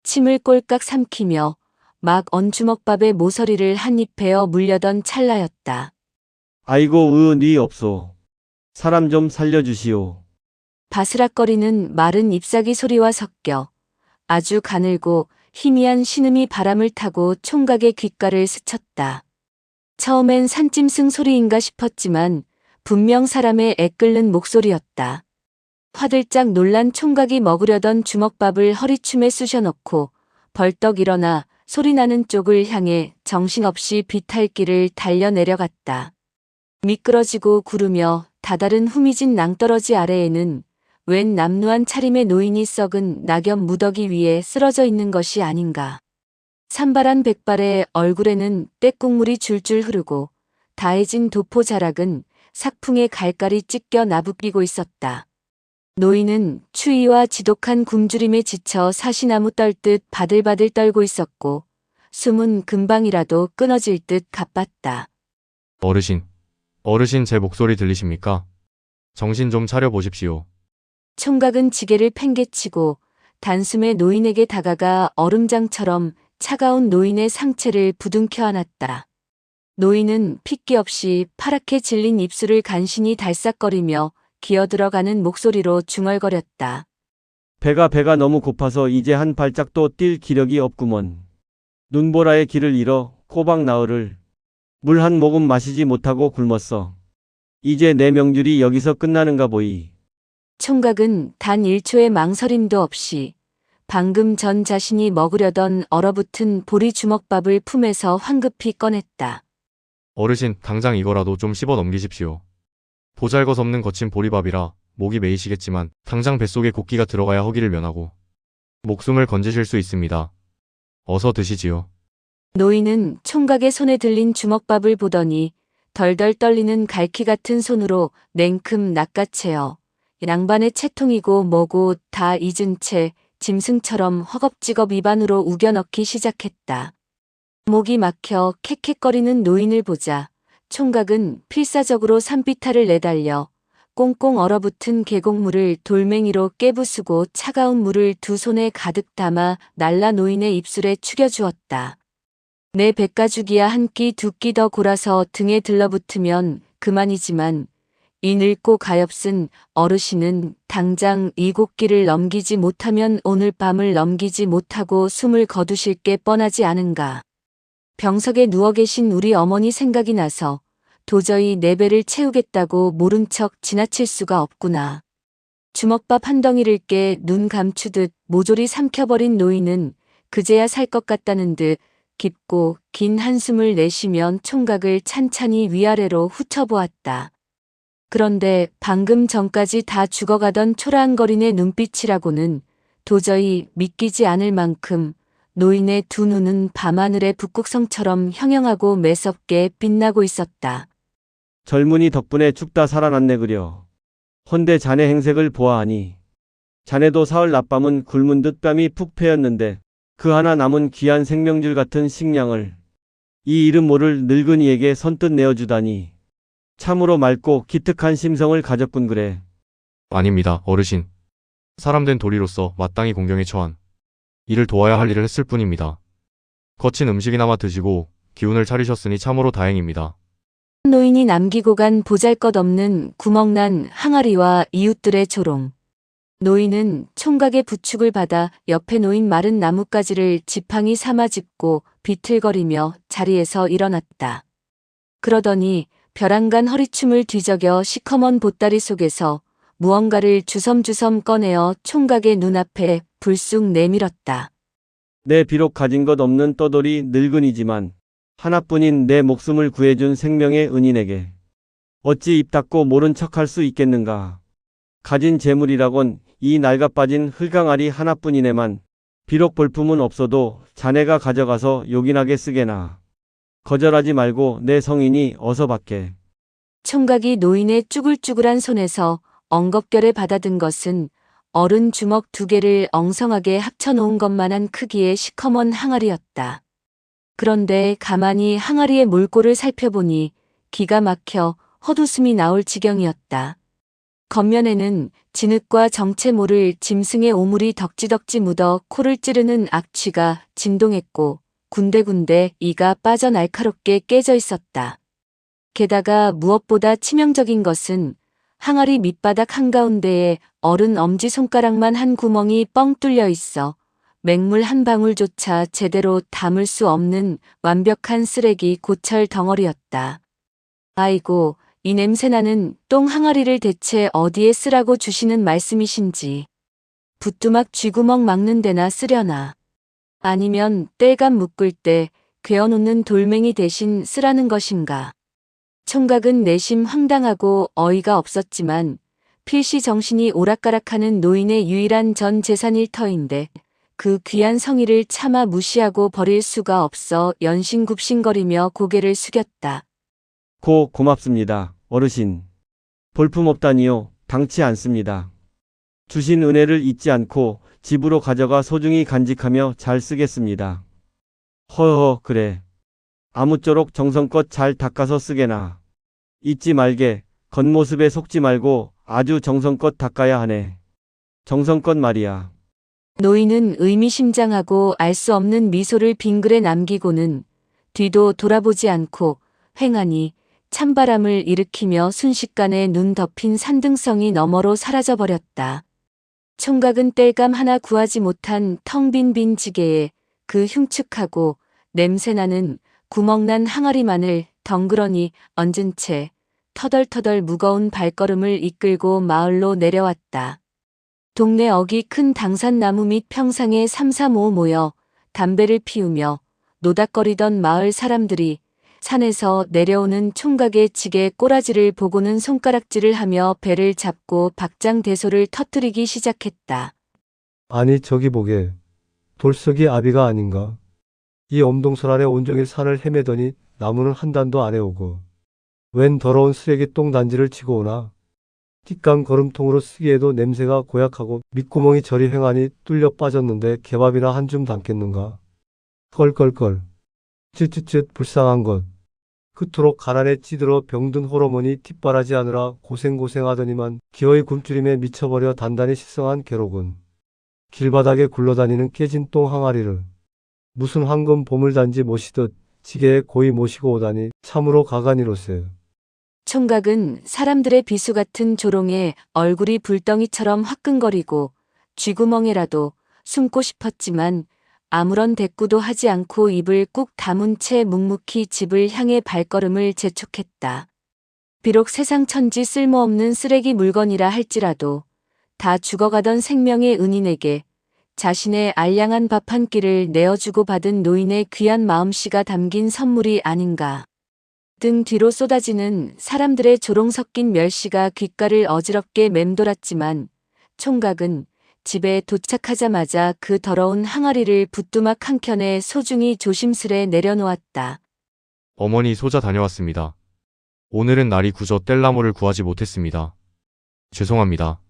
S6: 침을 꼴깍 삼키며 막 언 주먹밥에 모서리를 한 입 베어 물려던 찰나였다.
S3: 아이고 니 없소. 사람 좀 살려주시오.
S6: 바스락거리는 마른 잎사귀 소리와 섞여 아주 가늘고 희미한 신음이 바람을 타고 총각의 귓가를 스쳤다. 처음엔 산짐승 소리인가 싶었지만 분명 사람의 애끓는 목소리였다. 화들짝 놀란 총각이 먹으려던 주먹밥을 허리춤에 쑤셔넣고 벌떡 일어나 소리나는 쪽을 향해 정신없이 비탈길을 달려 내려갔다. 미끄러지고 구르며 다다른 후미진 낭떠러지 아래에는 웬 남루한 차림의 노인이 썩은 낙엽 무더기 위에 쓰러져 있는 것이 아닌가. 산발한 백발의 얼굴에는 떼국물이 줄줄 흐르고 다해진 도포 자락은 삭풍에 갈갈이 찢겨 나부끼고 있었다. 노인은 추위와 지독한 굶주림에 지쳐 사시나무 떨듯 바들바들 떨고 있었고 숨은 금방이라도 끊어질 듯 가빴다.
S8: 어르신 제 목소리 들리십니까? 정신 좀 차려 보십시오.
S6: 총각은 지게를 팽개치고 단숨에 노인에게 다가가 얼음장처럼 차가운 노인의 상체를 부둥켜 안았다. 노인은 핏기 없이 파랗게 질린 입술을 간신히 달싹거리며 기어들어가는 목소리로 중얼거렸다.
S3: 배가 너무 고파서 이제 한 발짝도 뛸 기력이 없구먼. 눈보라의 길을 잃어 꼬박 나흘을 물 한 모금 마시지 못하고 굶었어. 이제 내 명줄이 여기서 끝나는가 보이.
S6: 총각은 단 1초의 망설임도 없이 방금 전 자신이 먹으려던 얼어붙은 보리 주먹밥을 품에서 황급히 꺼냈다.
S8: 어르신, 당장 이거라도 좀 씹어 넘기십시오. 보잘것없는 거친 보리밥이라 목이 메이시겠지만 당장 뱃속에 곡기가 들어가야 허기를 면하고 목숨을 건지실 수 있습니다. 어서 드시지요.
S6: 노인은 총각의 손에 들린 주먹밥을 보더니 덜덜 떨리는 갈퀴 같은 손으로 냉큼 낚아채어 양반의 채통이고 뭐고 다 잊은 채 짐승처럼 허겁지겁 입안으로 우겨 넣기 시작했다. 목이 막혀 캑캑거리는 노인을 보자 총각은 필사적으로 산비탈을 내달려 꽁꽁 얼어붙은 계곡물을 돌멩이로 깨부수고 차가운 물을 두 손에 가득 담아 날라 노인의 입술에 축여주었다. 내 백가죽이야 한 끼 두 끼 더 골아서 등에 들러붙으면 그만이지만 이 늙고 가엾은 어르신은 당장 이 곡기를 넘기지 못하면 오늘 밤을 넘기지 못하고 숨을 거두실 게 뻔하지 않은가. 병석에 누워 계신 우리 어머니 생각이 나서 도저히 내 배를 채우겠다고 모른 척 지나칠 수가 없구나. 주먹밥 한 덩이를 깨 눈 감추듯 모조리 삼켜버린 노인은 그제야 살 것 같다는 듯 깊고 긴 한숨을 내쉬면 총각을 찬찬히 위아래로 훑어보았다. 그런데 방금 전까지 다 죽어가던 초라한거리네 눈빛이라고는 도저히 믿기지 않을 만큼 노인의 두 눈은 밤하늘의 북극성처럼 형형하고 매섭게 빛나고 있었다.
S3: 젊은이 덕분에 죽다 살아났네 그려. 헌데 자네 행색을 보아하니 자네도 사흘 낮밤은 굶은 듯 뺨이 푹 패였는데 그 하나 남은 귀한 생명줄 같은 식량을 이 이름 모를 늙은이에게 선뜻 내어주다니 참으로 맑고 기특한 심성을 가졌군 그래.
S8: 아닙니다, 어르신. 사람된 도리로서 마땅히 공경에 처한 이를 도와야 할 일을 했을 뿐입니다. 거친 음식이나마 드시고 기운을 차리셨으니 참으로 다행입니다.
S6: 노인이 남기고 간 보잘것없는 구멍난 항아리와 이웃들의 조롱. 노인은 총각의 부축을 받아 옆에 놓인 마른 나뭇가지를 지팡이 삼아 짚고 비틀거리며 자리에서 일어났다. 그러더니 벼랑간 허리춤을 뒤적여 시커먼 보따리 속에서 무언가를 주섬주섬 꺼내어 총각의 눈앞에 불쑥 내밀었다.
S3: 내 비록 가진 것 없는 떠돌이 늙은이지만 하나뿐인 내 목숨을 구해준 생명의 은인에게 어찌 입 닫고 모른 척할 수 있겠는가. 가진 재물이라곤 이 낡아빠진 흙강아리 하나뿐이네만 비록 볼품은 없어도 자네가 가져가서 요긴하게 쓰게나. 거절하지 말고 내 성인이 어서 받게.
S6: 총각이 노인의 쭈글쭈글한 손에서 엉겁결에 받아든 것은 어른 주먹 2개를 엉성하게 합쳐놓은 것만한 크기의 시커먼 항아리였다. 그런데 가만히 항아리의 몰골을 살펴보니 기가 막혀 헛웃음이 나올 지경이었다. 겉면에는 진흙과 정체 모를 짐승의 오물이 덕지덕지 묻어 코를 찌르는 악취가 진동했고 군데군데 이가 빠져 날카롭게 깨져 있었다. 게다가 무엇보다 치명적인 것은 항아리 밑바닥 한가운데에 어른 엄지손가락만 한 구멍이 뻥 뚫려 있어 맹물 한 방울조차 제대로 담을 수 없는 완벽한 쓰레기 고철 덩어리였다. 아이고, 이 냄새나는 똥 항아리를 대체 어디에 쓰라고 주시는 말씀이신지. 부뚜막 쥐구멍 막는 데나 쓰려나. 아니면 땔감 묶을 때 괴어놓는 돌멩이 대신 쓰라는 것인가. 총각은 내심 황당하고 어이가 없었지만 필시 정신이 오락가락하는 노인의 유일한 전 재산일 터인데 그 귀한 성의를 차마 무시하고 버릴 수가 없어 연신굽신거리며 고개를 숙였다.
S3: 고맙습니다, 어르신. 볼품없다니요, 당치 않습니다. 주신 은혜를 잊지 않고 집으로 가져가 소중히 간직하며 잘 쓰겠습니다. 허허, 그래. 아무쪼록 정성껏 잘 닦아서 쓰게나. 잊지 말게, 겉모습에 속지 말고 아주 정성껏 닦아야 하네. 정성껏 말이야.
S6: 노인은 의미심장하고 알 수 없는 미소를 빙그레 남기고는 뒤도 돌아보지 않고 횡하니 찬바람을 일으키며 순식간에 눈 덮인 산등성이 너머로 사라져버렸다. 총각은 땔감 하나 구하지 못한 텅 빈 빈지게에 그 흉측하고 냄새나는 구멍난 항아리만을 덩그러니 얹은 채 터덜터덜 무거운 발걸음을 이끌고 마을로 내려왔다. 동네 어기 큰 당산나무 밑 평상에 삼삼오오 모여 담배를 피우며 노닥거리던 마을 사람들이 산에서 내려오는 총각의 지게 꼬라지를 보고는 손가락질을 하며 배를 잡고 박장대소를 터뜨리기 시작했다.
S2: 아니 저기 보게. 돌석이 아비가 아닌가. 이 엄동설 안에 온종일 산을 헤매더니 나무는 한 단도 안 해오고 웬 더러운 쓰레기 똥 단지를 치고 오나. 띠깡 거름통으로 쓰기에도 냄새가 고약하고 밑구멍이 저리 횡하니 뚫려 빠졌는데 개밥이나 한 줌 담겠는가. 껄껄껄. 쯧쯧쯧 불쌍한 것. 그토록 가난에 찌들어 병든 호러머니 뒷바라지 하느라 고생하더니만 기어이 굶주림에 미쳐버려 단단히 식성한 괴로군. 길바닥에 굴러다니는 깨진 똥 항아리를 무슨 황금 보물단지 모시듯 지게에 고이 모시고 오다니 참으로 가관이로세.
S6: 총각은 사람들의 비수 같은 조롱에 얼굴이 불덩이처럼 화끈거리고 쥐구멍에라도 숨고 싶었지만 아무런 대꾸도 하지 않고 입을 꾹 다문 채 묵묵히 집을 향해 발걸음을 재촉했다. 비록 세상 천지 쓸모없는 쓰레기 물건이라 할지라도 다 죽어가던 생명의 은인에게 자신의 알량한 밥 한 끼를 내어주고 받은 노인의 귀한 마음씨가 담긴 선물이 아닌가. 등 뒤로 쏟아지는 사람들의 조롱 섞인 멸시가 귓가를 어지럽게 맴돌았지만 총각은 집에 도착하자마자 그 더러운 항아리를 부뚜막 한켠에 소중히 조심스레 내려놓았다.
S8: 어머니 소자 다녀왔습니다. 오늘은 날이 굳어 뗄나무를 구하지 못했습니다. 죄송합니다.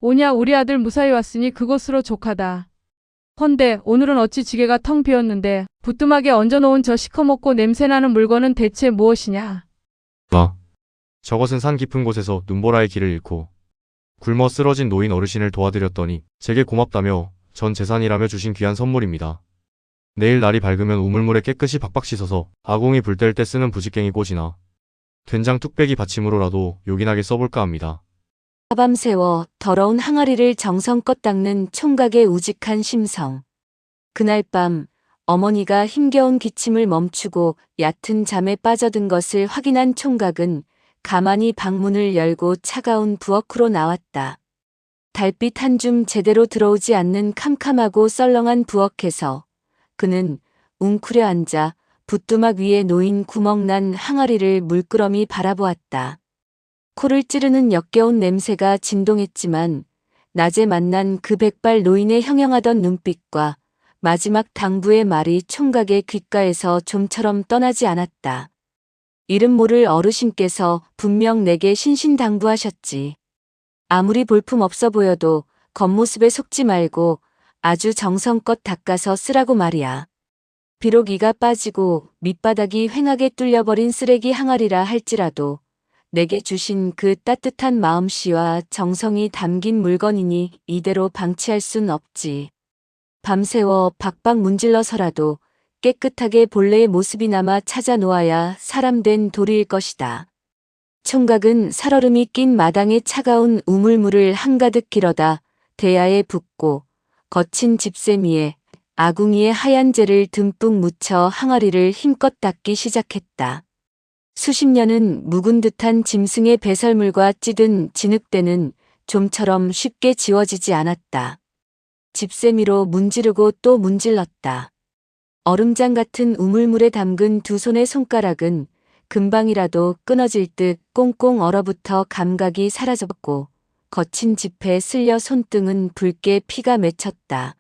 S7: 오냐 우리 아들 무사히 왔으니 그곳으로 족하다. 헌데 오늘은 어찌 지게가 텅 비었는데 부뚜막에 얹어놓은 저 시커멓고 냄새나는 물건은 대체 무엇이냐?
S8: 저것은 산 깊은 곳에서 눈보라의 길을 잃고 굶어 쓰러진 노인 어르신을 도와드렸더니 제게 고맙다며 전 재산이라며 주신 귀한 선물입니다. 내일 날이 밝으면 우물물에 깨끗이 박박 씻어서 아궁이 불 뗄 때 쓰는 부직갱이 꽂이나 된장 뚝배기 받침으로라도 요긴하게 써볼까 합니다.
S6: 하밤 새워 더러운 항아리를 정성껏 닦는 총각의 우직한 심성. 그날 밤 어머니가 힘겨운 기침을 멈추고 얕은 잠에 빠져든 것을 확인한 총각은 가만히 방문을 열고 차가운 부엌으로 나왔다. 달빛 한 줌 제대로 들어오지 않는 캄캄하고 썰렁한 부엌에서 그는 웅크려 앉아 붓두막 위에 놓인 구멍난 항아리를 물끄러미 바라보았다. 코를 찌르는 역겨운 냄새가 진동했지만 낮에 만난 그 백발 노인의 형형하던 눈빛과 마지막 당부의 말이 총각의 귓가에서 좀처럼 떠나지 않았다. 이름 모를 어르신께서 분명 내게 신신당부하셨지. 아무리 볼품없어 보여도 겉모습에 속지 말고 아주 정성껏 닦아서 쓰라고 말이야. 비록 이가 빠지고 밑바닥이 휑하게 뚫려버린 쓰레기 항아리라 할지라도 내게 주신 그 따뜻한 마음씨와 정성이 담긴 물건이니 이대로 방치할 순 없지. 밤새워 박박 문질러서라도 깨끗하게 본래의 모습이 남아 찾아 놓아야 사람된 도리일 것이다. 총각은 살얼음이 낀 마당에 차가운 우물물을 한가득 길어다 대야에 붓고 거친 집세미에 아궁이에 하얀 재를 듬뿍 묻혀 항아리를 힘껏 닦기 시작했다. 수십 년은 묵은 듯한 짐승의 배설물과 찌든 진흙대는 좀처럼 쉽게 지워지지 않았다. 집세미로 문지르고 또 문질렀다. 얼음장 같은 우물물에 담근 두 손의 손가락은 금방이라도 끊어질 듯 꽁꽁 얼어붙어 감각이 사라졌고 거친 짚에 쓸려 손등은 붉게 피가 맺혔다.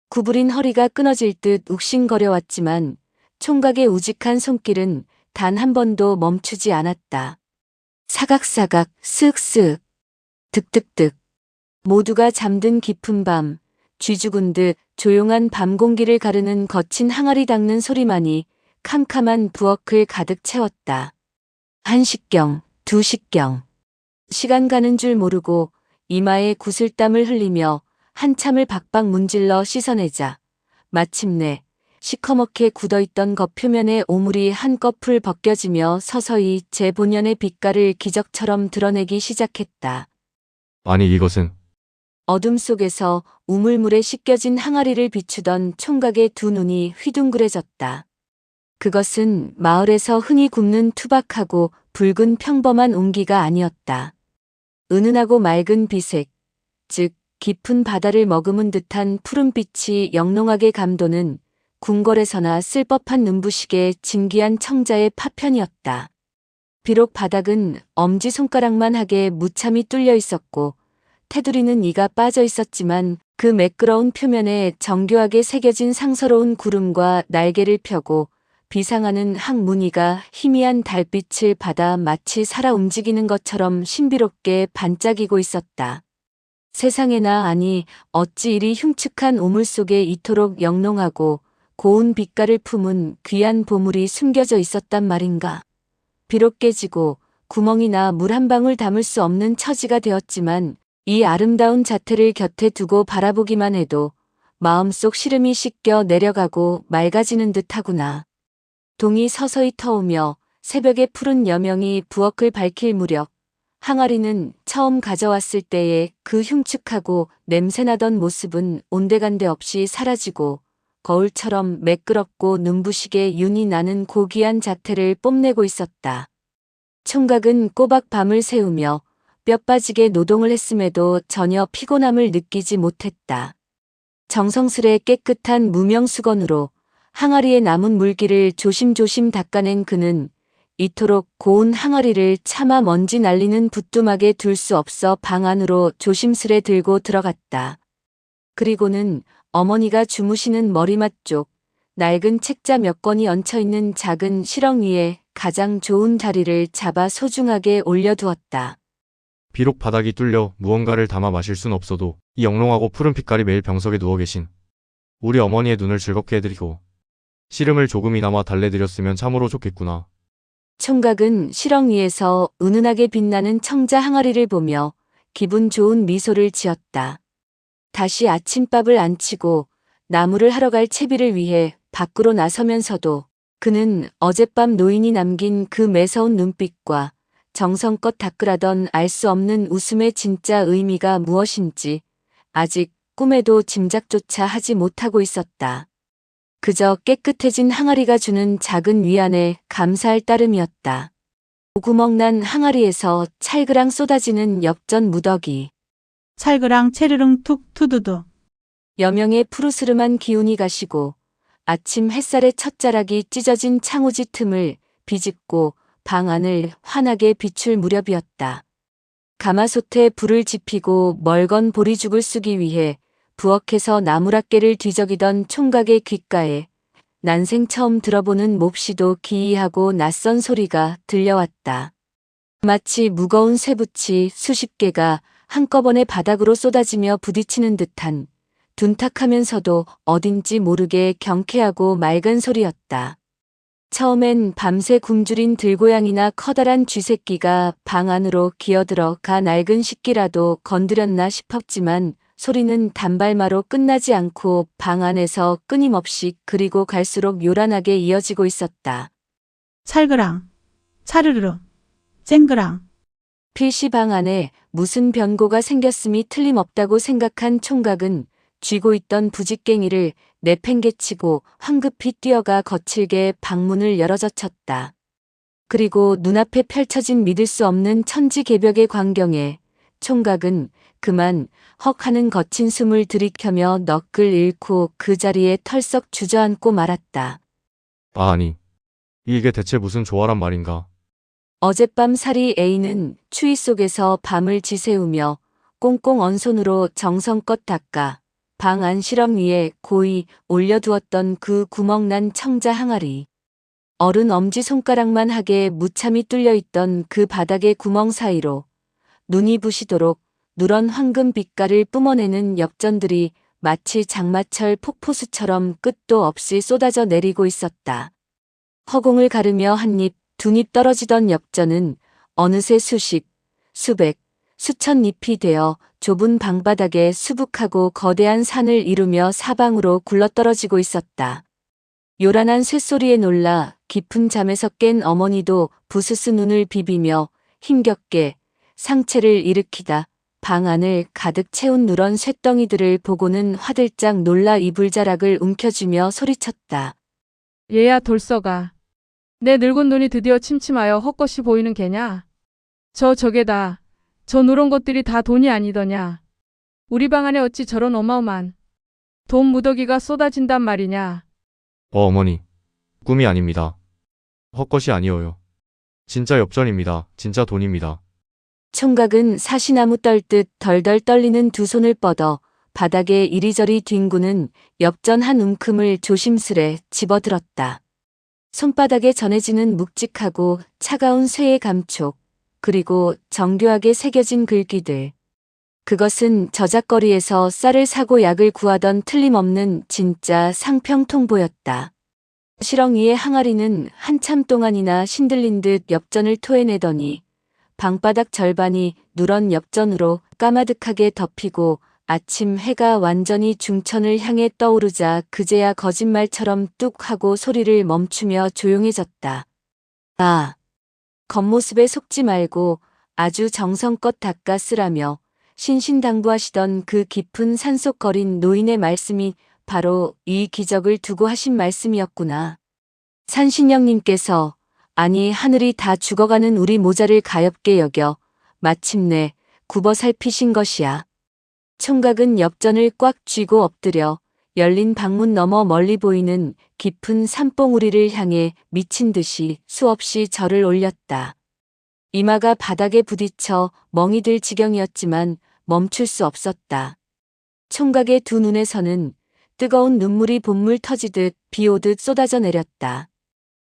S6: 구부린 허리가 끊어질 듯 욱신거려왔지만 총각의 우직한 손길은 단 한 번도 멈추지 않았다. 사각사각, 쓱쓱, 득득득. 모두가 잠든 깊은 밤, 쥐 죽은 듯 조용한 밤 공기를 가르는 거친 항아리 닦는 소리만이 캄캄한 부엌을 가득 채웠다. 1시경, 2시경. 시간 가는 줄 모르고 이마에 구슬땀을 흘리며 한참을 박박 문질러 씻어내자 마침내 시커멓게 굳어있던 겉표면의 오물이 한꺼풀 벗겨지며 서서히 제 본연의 빛깔을 기적처럼 드러내기 시작했다.
S8: 아니 이것은
S6: 어둠 속에서 우물물에 씻겨진 항아리를 비추던 총각의 두 눈이 휘둥그레졌다. 그것은 마을에서 흔히 굽는 투박하고 붉은 평범한 옹기가 아니었다. 은은하고 맑은 비색, 즉 깊은 바다를 머금은 듯한 푸른빛이 영롱하게 감도는 궁궐에서나 쓸 법한 눈부시게 진귀한 청자의 파편이었다. 비록 바닥은 엄지손가락만 하게 무참히 뚫려 있었고 테두리는 이가 빠져 있었지만 그 매끄러운 표면에 정교하게 새겨진 상서로운 구름과 날개를 펴고 비상하는 항무늬가 희미한 달빛을 받아 마치 살아 움직이는 것처럼 신비롭게 반짝이고 있었다. 세상에나 아니 어찌 이리 흉측한 우물 속에 이토록 영롱하고 고운 빛깔을 품은 귀한 보물이 숨겨져 있었단 말인가. 비록 깨지고 구멍이 나 물 한 방울 담을 수 없는 처지가 되었지만 이 아름다운 자태를 곁에 두고 바라보기만 해도 마음속 시름이 씻겨 내려가고 맑아지는 듯하구나. 동이 서서히 터오며 새벽의 푸른 여명이 부엌을 밝힐 무렵 항아리는 처음 가져왔을 때의 그 흉측하고 냄새나던 모습은 온데간데 없이 사라지고 거울처럼 매끄럽고 눈부시게 윤이 나는 고귀한 자태를 뽐내고 있었다. 총각은 꼬박 밤을 새우며 뼈 빠지게 노동을 했음에도 전혀 피곤함을 느끼지 못했다. 정성스레 깨끗한 무명수건으로 항아리에 남은 물기를 조심조심 닦아낸 그는 이토록 고운 항아리를 차마 먼지 날리는 붓두막에 둘 수 없어 방 안으로 조심스레 들고 들어갔다. 그리고는 어머니가 주무시는 머리맡 쪽 낡은 책자 몇 권이 얹혀있는 작은 실ong 위에 가장 좋은 자리를 잡아 소중하게 올려두었다.
S8: 비록 바닥이 뚫려 무언가를 담아 마실 순 없어도 이 영롱하고 푸른 빛깔이 매일 병석에 누워 계신 우리 어머니의 눈을 즐겁게 해드리고 시름을 조금이나마 달래드렸으면 참으로 좋겠구나.
S6: 총각은 실ong 위에서 은은하게 빛나는 청자 항아리를 보며 기분 좋은 미소를 지었다. 다시 아침밥을 안 치고 나무를 하러 갈 채비를 위해 밖으로 나서면서도 그는 어젯밤 노인이 남긴 그 매서운 눈빛과 정성껏 닦으라던 알 수 없는 웃음의 진짜 의미가 무엇인지 아직 꿈에도 짐작조차 하지 못하고 있었다. 그저 깨끗해진 항아리가 주는 작은 위안에 감사할 따름이었다. 구멍난 항아리에서 찰그랑 쏟아지는 엽전 무더기.
S9: 찰그랑 체르릉 툭 투두두.
S6: 여명의 푸르스름한 기운이 가시고 아침 햇살의 첫자락이 찢어진 창호지 틈을 비집고 방 안을 환하게 비출 무렵이었다. 가마솥에 불을 지피고 멀건 보리죽을 쓰기 위해 부엌에서 나무락개를 뒤적이던 총각의 귓가에 난생 처음 들어보는 몹시도 기이하고 낯선 소리가 들려왔다. 마치 무거운 쇠붙이 수십 개가 한꺼번에 바닥으로 쏟아지며 부딪히는 듯한 둔탁하면서도 어딘지 모르게 경쾌하고 맑은 소리였다. 처음엔 밤새 굶주린 들고양이나 커다란 쥐새끼가 방 안으로 기어들어가 낡은 식기라도 건드렸나 싶었지만 소리는 단발마로 끝나지 않고 방 안에서 끊임없이 그리고 갈수록 요란하게 이어지고 있었다.
S9: 찰그랑, 차르르르, 쨍그랑.
S6: 필시 방 안에 무슨 변고가 생겼음이 틀림없다고 생각한 총각은 쥐고 있던 부직갱이를 내팽개치고 황급히 뛰어가 거칠게 방문을 열어젖혔다. 그리고 눈앞에 펼쳐진 믿을 수 없는 천지개벽의 광경에 총각은 그만 헉 하는 거친 숨을 들이켜며 넋을 잃고 그 자리에 털썩 주저앉고 말았다.
S8: 아니, 이게 대체 무슨 조화란 말인가?
S6: 어젯밤 살이 A는 추위 속에서 밤을 지새우며 꽁꽁 언 손으로 정성껏 닦아 방 안 실험 위에 고이 올려두었던 그 구멍난 청자 항아리. 어른 엄지손가락만 하게 무참히 뚫려있던 그 바닥의 구멍 사이로 눈이 부시도록 누런 황금 빛깔을 뿜어내는 엽전들이 마치 장마철 폭포수처럼 끝도 없이 쏟아져 내리고 있었다. 허공을 가르며 한 입, 두 입 떨어지던 엽전은 어느새 수십, 수백, 수천 잎이 되어 좁은 방바닥에 수북하고 거대한 산을 이루며 사방으로 굴러떨어지고 있었다. 요란한 쇳소리에 놀라 깊은 잠에서 깬 어머니도 부스스 눈을 비비며 힘겹게 상체를 일으키다 방 안을 가득 채운 누런 쇳덩이들을 보고는 화들짝 놀라 이불자락을 움켜쥐며 소리쳤다.
S7: 얘야 돌썩아. 내 늙은 눈이 드디어 침침하여 헛것이 보이는 게냐? 저게다. 저 누런 것들이 다 돈이 아니더냐? 우리 방 안에 어찌 저런 어마어마한 돈 무더기가 쏟아진단 말이냐?
S8: 어머니, 꿈이 아닙니다. 헛것이 아니어요. 진짜 엽전입니다. 진짜 돈입니다.
S6: 총각은 사시나무 떨듯 덜덜 떨리는 두 손을 뻗어 바닥에 이리저리 뒹구는 엽전 한 움큼을 조심스레 집어들었다. 손바닥에 전해지는 묵직하고 차가운 쇠의 감촉, 그리고 정교하게 새겨진 글귀들. 그것은 저작거리에서 쌀을 사고 약을 구하던 틀림없는 진짜 상평통보였다. 실ong 위의 항아리는 한참 동안이나 신들린 듯 엽전을 토해내더니 방바닥 절반이 누런 엽전으로 까마득하게 덮이고 아침 해가 완전히 중천을 향해 떠오르자 그제야 거짓말처럼 뚝 하고 소리를 멈추며 조용해졌다. 아, 겉모습에 속지 말고 아주 정성껏 닦아 쓰라며 신신당부하시던 그 깊은 산속 거린 노인의 말씀이 바로 이 기적을 두고 하신 말씀이었구나. 산신령님께서 아니 하늘이 다 죽어가는 우리 모자를 가엾게 여겨 마침내 굽어 살피신 것이야. 총각은 엽전을 꽉 쥐고 엎드려 열린 방문 너머 멀리 보이는 깊은 산봉우리를 향해 미친 듯이 수없이 절을 올렸다. 이마가 바닥에 부딪혀 멍이 들 지경이었지만 멈출 수 없었다. 총각의 두 눈에서는 뜨거운 눈물이 봇물 터지듯 비 오듯 쏟아져 내렸다.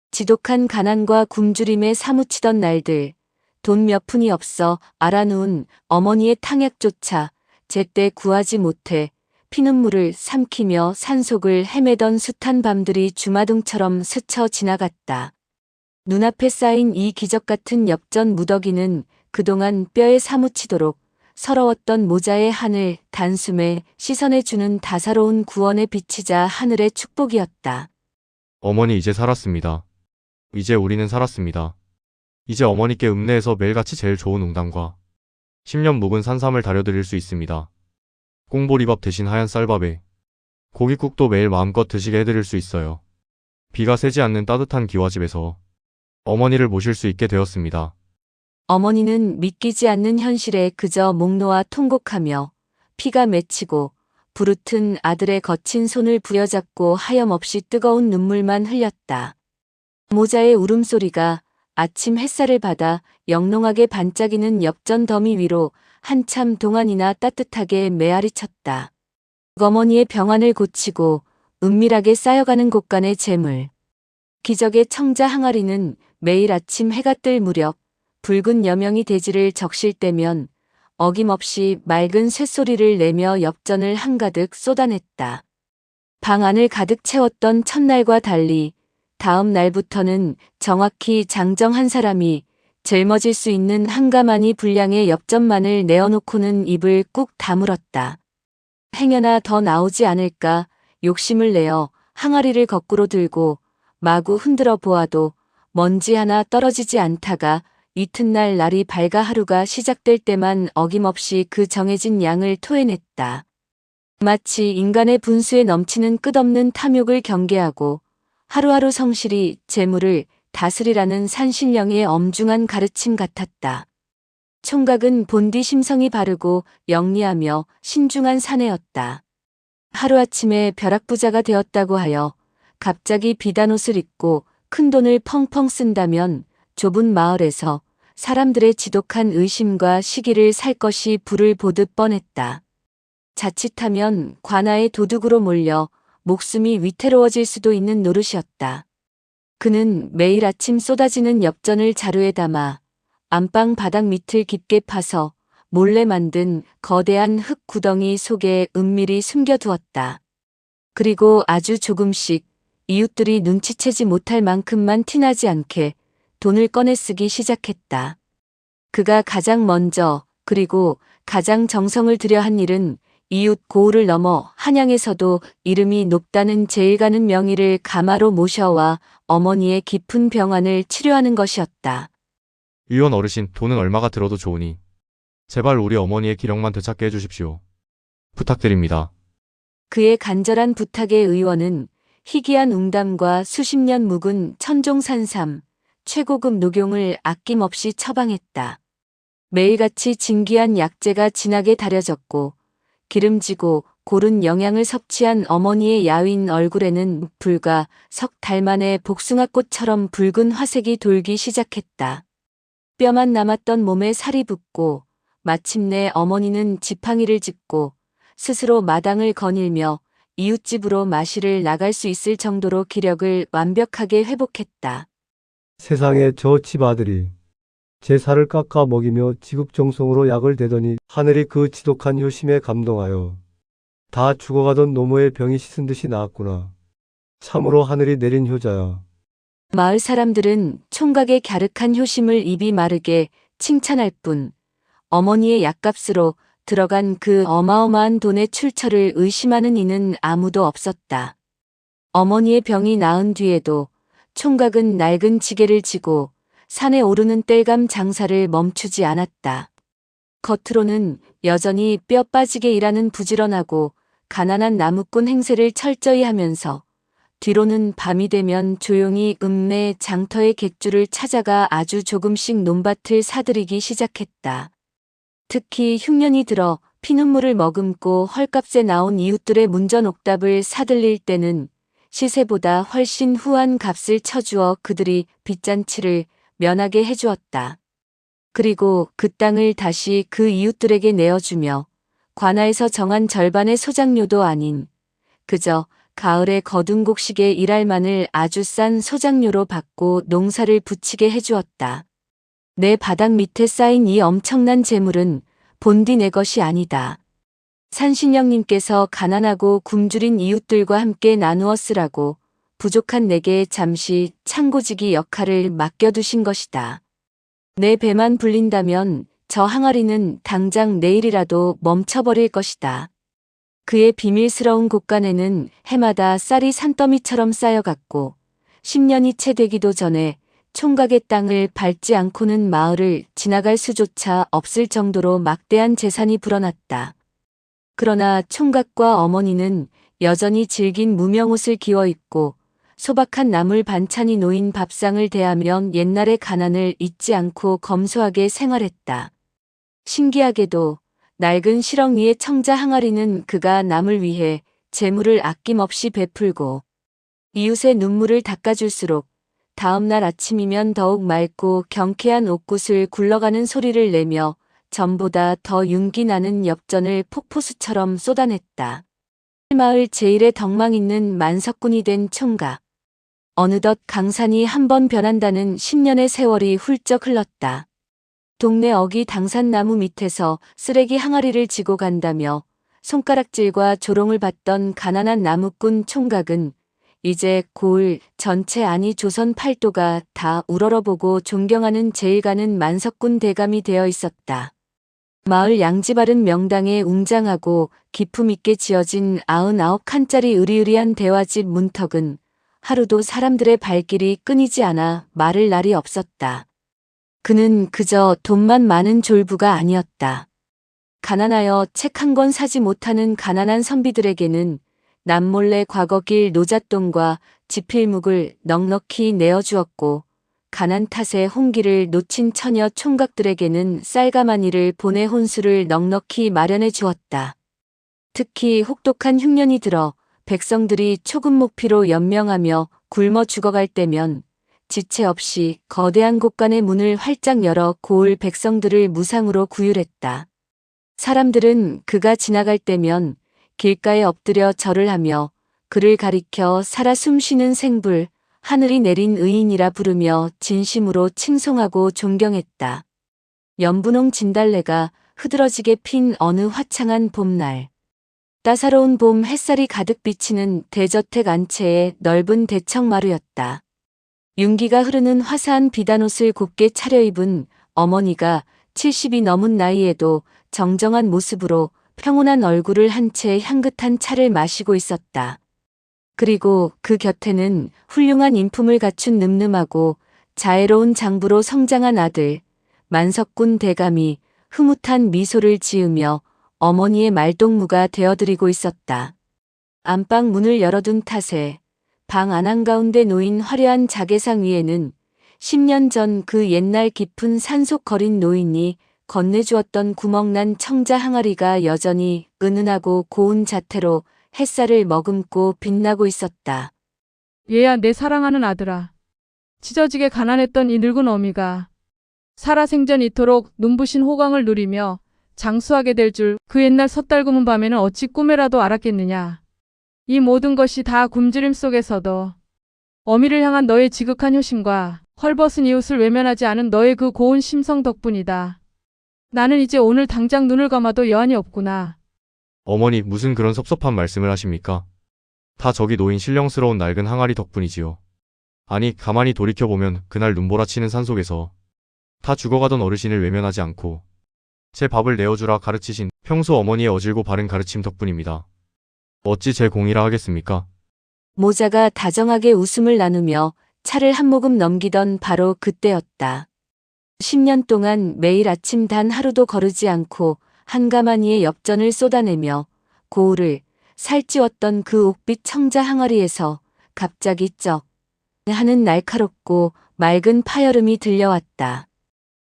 S6: 지독한 가난과 굶주림에 사무치던 날들, 돈 몇 푼이 없어 알아놓은 어머니의 탕약조차 제때 구하지 못해 피눈물을 삼키며 산속을 헤매던 숱한 밤들이 주마등처럼 스쳐 지나갔다. 눈앞에 쌓인 이 기적 같은 엽전 무더기는 그동안 뼈에 사무치도록 서러웠던 모자의 하늘, 단숨에 시선에 주는 다사로운 구원의 빛이자 하늘의 축복이었다.
S8: 어머니 이제 살았습니다. 이제 우리는 살았습니다. 이제 어머니께 읍내에서 매일같이 제일 좋은 웅담과 10년 묵은 산삼을 다려드릴 수 있습니다. 꽁보리밥 대신 하얀 쌀밥에 고깃국도 매일 마음껏 드시게 해드릴 수 있어요. 비가 새지 않는 따뜻한 기와집에서 어머니를 모실 수 있게 되었습니다.
S6: 어머니는 믿기지 않는 현실에 그저 목 놓아 통곡하며 피가 맺히고 부르튼 아들의 거친 손을 부여잡고 하염없이 뜨거운 눈물만 흘렸다. 모자의 울음소리가 아침 햇살을 받아 영롱하게 반짝이는 엽전 더미 위로 한참 동안이나 따뜻하게 메아리쳤다. 어머니의 병환을 고치고 은밀하게 쌓여가는 곳간의 재물. 기적의 청자 항아리는 매일 아침 해가 뜰 무렵 붉은 여명이 대지를 적실 때면 어김없이 맑은 쇳소리를 내며 엽전을 한가득 쏟아냈다. 방 안을 가득 채웠던 첫날과 달리 다음 날부터는 정확히 장정 한 사람이 짊어질 수 있는 한가마니 분량의 엽전만을 내어놓고는 입을 꾹 다물었다. 행여나 더 나오지 않을까 욕심을 내어 항아리를 거꾸로 들고 마구 흔들어 보아도 먼지 하나 떨어지지 않다가 이튿날 날이 밝아 하루가 시작될 때만 어김없이 그 정해진 양을 토해냈다. 마치 인간의 분수에 넘치는 끝없는 탐욕을 경계하고 하루하루 성실히 재물을 다스리라는 산신령의 엄중한 가르침 같았다. 총각은 본디 심성이 바르고 영리하며 신중한 사내였다. 하루아침에 벼락부자가 되었다고 하여 갑자기 비단옷을 입고 큰돈을 펑펑 쓴다면 좁은 마을에서 사람들의 지독한 의심과 시기를 살 것이 불을 보듯 뻔했다. 자칫하면 관아의 도둑으로 몰려 목숨이 위태로워질 수도 있는 노릇이었다. 그는 매일 아침 쏟아지는 엽전을 자루에 담아 안방 바닥 밑을 깊게 파서 몰래 만든 거대한 흙 구덩이 속에 은밀히 숨겨두었다. 그리고 아주 조금씩 이웃들이 눈치채지 못할 만큼만 티나지 않게 돈을 꺼내 쓰기 시작했다. 그가 가장 먼저 그리고 가장 정성을 들여 한 일은 이웃 고을을 넘어 한양에서도 이름이 높다는 제일 가는 명의를 가마로 모셔와 어머니의 깊은 병환을 치료하는 것이었다.
S8: 의원 어르신, 돈은 얼마가 들어도 좋으니 제발 우리 어머니의 기력만 되찾게 해주십시오. 부탁드립니다.
S6: 그의 간절한 부탁에 의원은 희귀한 웅담과 수십 년 묵은 천종산삼, 최고급 녹용을 아낌없이 처방했다. 매일같이 진귀한 약재가 진하게 다려졌고 기름지고 고른 영양을 섭취한 어머니의 야윈 얼굴에는 불과 석 달 만에 복숭아꽃처럼 붉은 화색이 돌기 시작했다. 뼈만 남았던 몸에 살이 붙고 마침내 어머니는 지팡이를 짚고 스스로 마당을 거닐며 이웃집으로 마시를 나갈 수 있을 정도로 기력을 완벽하게 회복했다.
S2: 세상에 저 집 아들이 제 살을 깎아 먹이며 지극정성으로 약을 대더니 하늘이 그 지독한 효심에 감동하여 다 죽어가던 노모의 병이 씻은 듯이 나았구나. 참으로 하늘이 내린 효자야.
S6: 마을 사람들은 총각의 갸륵한 효심을 입이 마르게 칭찬할 뿐 어머니의 약값으로 들어간 그 어마어마한 돈의 출처를 의심하는 이는 아무도 없었다. 어머니의 병이 나은 뒤에도 총각은 낡은 지게를 지고 산에 오르는 땔감 장사를 멈추지 않았다. 겉으로는 여전히 뼈 빠지게 일하는 부지런하고 가난한 나무꾼 행세를 철저히 하면서 뒤로는 밤이 되면 조용히 읍내 장터의 객주를 찾아가 아주 조금씩 논밭을 사들이기 시작했다. 특히 흉년이 들어 피눈물을 머금고 헐값에 나온 이웃들의 문전옥답을 사들릴 때는 시세보다 훨씬 후한 값을 쳐주어 그들이 빚잔치를 면하게 해주었다. 그리고 그 땅을 다시 그 이웃들에게 내어주며 관아에서 정한 절반의 소장료도 아닌 그저 가을에 거둔 곡식에 일할 만을 아주 싼 소장료로 받고 농사를 부치게 해주었다. 내 바닥 밑에 쌓인 이 엄청난 재물은 본디 내 것이 아니다. 산신령님께서 가난하고 굶주린 이웃들과 함께 나누어 쓰라고 부족한 내게 잠시 창고지기 역할을 맡겨두신 것이다. 내 배만 불린다면 저 항아리는 당장 내일이라도 멈춰버릴 것이다. 그의 비밀스러운 곳간에는 해마다 쌀이 산더미처럼 쌓여갔고 10년이 채 되기도 전에 총각의 땅을 밟지 않고는 마을을 지나갈 수조차 없을 정도로 막대한 재산이 불어났다. 그러나 총각과 어머니는 여전히 질긴 무명옷을 기워 입고 소박한 나물 반찬이 놓인 밥상을 대하면 옛날의 가난을 잊지 않고 검소하게 생활했다. 신기하게도 낡은 실ong 위의 청자 항아리는 그가 남을 위해 재물을 아낌없이 베풀고 이웃의 눈물을 닦아줄수록 다음날 아침이면 더욱 맑고 경쾌한 옥굿을 굴러가는 소리를 내며 전보다 더 윤기 나는 엽전을 폭포수처럼 쏟아냈다. 마을 제일의 덕망 있는 만석군이 된 총각. 어느덧 강산이 한 번 변한다는 10년의 세월이 훌쩍 흘렀다. 동네 어기 당산나무 밑에서 쓰레기 항아리를 지고 간다며 손가락질과 조롱을 받던 가난한 나무꾼 총각은 이제 고을 전체 아니 조선 팔도가 다 우러러보고 존경하는 제일가는 만석군 대감이 되어 있었다. 마을 양지바른 명당에 웅장하고 기품 있게 지어진 99칸짜리 으리으리한 대화집 문턱은 하루도 사람들의 발길이 끊이지 않아 마를 날이 없었다. 그는 그저 돈만 많은 졸부가 아니었다. 가난하여 책 한 권 사지 못하는 가난한 선비들에게는 남몰래 과거길 노잣돈과 지필묵을 넉넉히 내어주었고 가난 탓에 홍기를 놓친 처녀 총각들에게는 쌀가마니를 보내 혼수를 넉넉히 마련해 주었다. 특히 혹독한 흉년이 들어 백성들이 초금목피로 연명하며 굶어 죽어갈 때면 지체 없이 거대한 곳간의 문을 활짝 열어 고을 백성들을 무상으로 구휼했다. 사람들은 그가 지나갈 때면 길가에 엎드려 절을 하며 그를 가리켜 살아 숨쉬는 생불, 하늘이 내린 의인이라 부르며 진심으로 칭송하고 존경했다. 연분홍 진달래가 흐드러지게 핀 어느 화창한 봄날. 따사로운 봄 햇살이 가득 비치는 대저택 안채의 넓은 대청마루였다. 윤기가 흐르는 화사한 비단옷을 곱게 차려입은 어머니가 70이 넘은 나이에도 정정한 모습으로 평온한 얼굴을 한 채 향긋한 차를 마시고 있었다. 그리고 그 곁에는 훌륭한 인품을 갖춘 늠름하고 자애로운 장부로 성장한 아들 만석군 대감이 흐뭇한 미소를 지으며 어머니의 말동무가 되어드리고 있었다. 안방 문을 열어둔 탓에 방 안한가운데 놓인 화려한 자개상 위에는 10년 전 그 옛날 깊은 산속 거린 노인이 건네주었던 구멍난 청자 항아리가 여전히 은은하고 고운 자태로 햇살을 머금고 빛나고 있었다.
S7: 얘야, 내 사랑하는 아들아. 찢어지게 가난했던 이 늙은 어미가 살아생전 이토록 눈부신 호강을 누리며 장수하게 될 줄 그 옛날 섣달구문 밤에는 어찌 꿈에라도 알았겠느냐. 이 모든 것이 다 굶주림 속에서도 어미를 향한 너의 지극한 효심과 헐벗은 이웃을 외면하지 않은 너의 그 고운 심성 덕분이다. 나는 이제 오늘 당장 눈을 감아도 여한이 없구나.
S8: 어머니, 무슨 그런 섭섭한 말씀을 하십니까? 다 저기 놓인 신령스러운 낡은 항아리 덕분이지요. 아니, 가만히 돌이켜보면 그날 눈보라치는 산속에서 다 죽어가던 어르신을 외면하지 않고 제 밥을 내어주라 가르치신 평소 어머니의 어질고 바른 가르침 덕분입니다. 어찌 제 공이라 하겠습니까?
S6: 모자가 다정하게 웃음을 나누며 차를 한 모금 넘기던 바로 그때였다. 10년 동안 매일 아침 단 하루도 거르지 않고 한가마니의 엽전을 쏟아내며 고을을 살찌웠던 그 옥빛 청자 항아리에서 갑자기 쩍 하는 날카롭고 맑은 파여름이 들려왔다.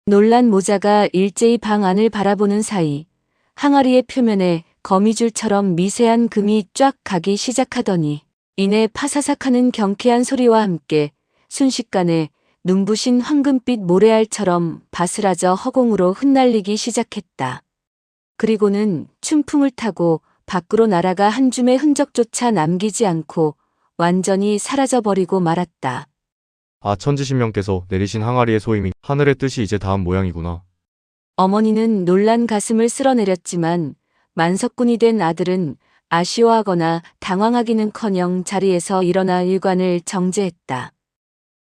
S6: 놀란 모자가 일제히 방 안을 바라보는 사이 항아리의 표면에 거미줄처럼 미세한 금이 쫙 가기 시작하더니 이내 파사삭하는 경쾌한 소리와 함께 순식간에 눈부신 황금빛 모래알처럼 바스라져 허공으로 흩날리기 시작했다. 그리고는 춘풍을 타고 밖으로 날아가 한 줌의 흔적조차 남기지 않고 완전히 사라져버리고 말았다.
S8: 아, 천지신명께서 내리신 항아리의 소임이 하늘의 뜻이 이제 닿은 모양이구나.
S6: 어머니는 놀란 가슴을 쓸어내렸지만 만석군이 된 아들은 아쉬워하거나 당황하기는커녕 자리에서 일어나 일관을 정제했다.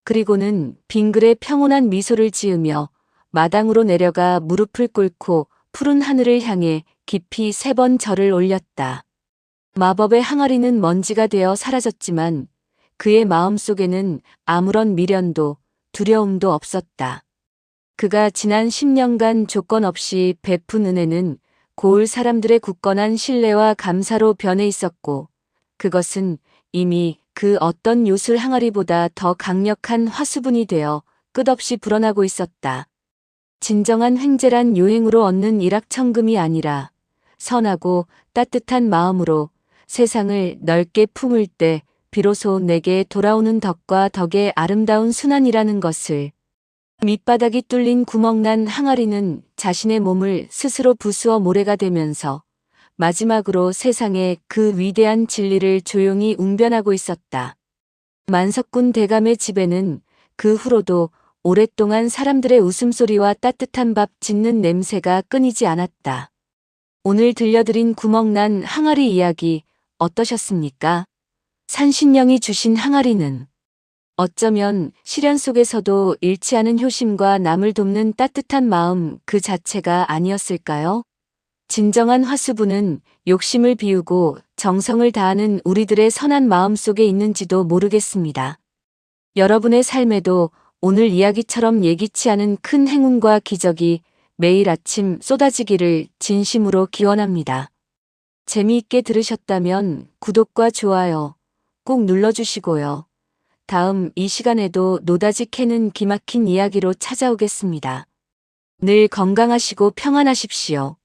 S6: 그리고는 빙글에 평온한 미소를 지으며 마당으로 내려가 무릎을 꿇고 푸른 하늘을 향해 깊이 3번 절을 올렸다. 마법의 항아리는 먼지가 되어 사라졌지만 그의 마음속에는 아무런 미련도 두려움도 없었다. 그가 지난 10년간 조건 없이 베푼 은혜는 고을 사람들의 굳건한 신뢰와 감사로 변해 있었고, 그것은 이미 그 어떤 요술 항아리보다 더 강력한 화수분이 되어 끝없이 불어나고 있었다. 진정한 횡재란 요행으로 얻는 일확천금이 아니라 선하고 따뜻한 마음으로 세상을 넓게 품을 때 비로소 내게 돌아오는 덕과 덕의 아름다운 순환이라는 것을. 밑바닥이 뚫린 구멍난 항아리는 자신의 몸을 스스로 부수어 모래가 되면서 마지막으로 세상에 그 위대한 진리를 조용히 웅변하고 있었다. 만석군 대감의 집에는 그 후로도 오랫동안 사람들의 웃음소리와 따뜻한 밥 짓는 냄새가 끊이지 않았다. 오늘 들려드린 구멍난 항아리 이야기 어떠셨습니까? 산신령이 주신 항아리는 어쩌면 시련 속에서도 잃지 않은 효심과 남을 돕는 따뜻한 마음 그 자체가 아니었을까요? 진정한 화수분은 욕심을 비우고 정성을 다하는 우리들의 선한 마음 속에 있는지도 모르겠습니다. 여러분의 삶에도 오늘 이야기처럼 예기치 않은 큰 행운과 기적이 매일 아침 쏟아지기를 진심으로 기원합니다. 재미있게 들으셨다면 구독과 좋아요 꼭 눌러주시고요. 다음 이 시간에도 노다지 캐는 기막힌 이야기로 찾아오겠습니다. 늘 건강하시고 평안하십시오.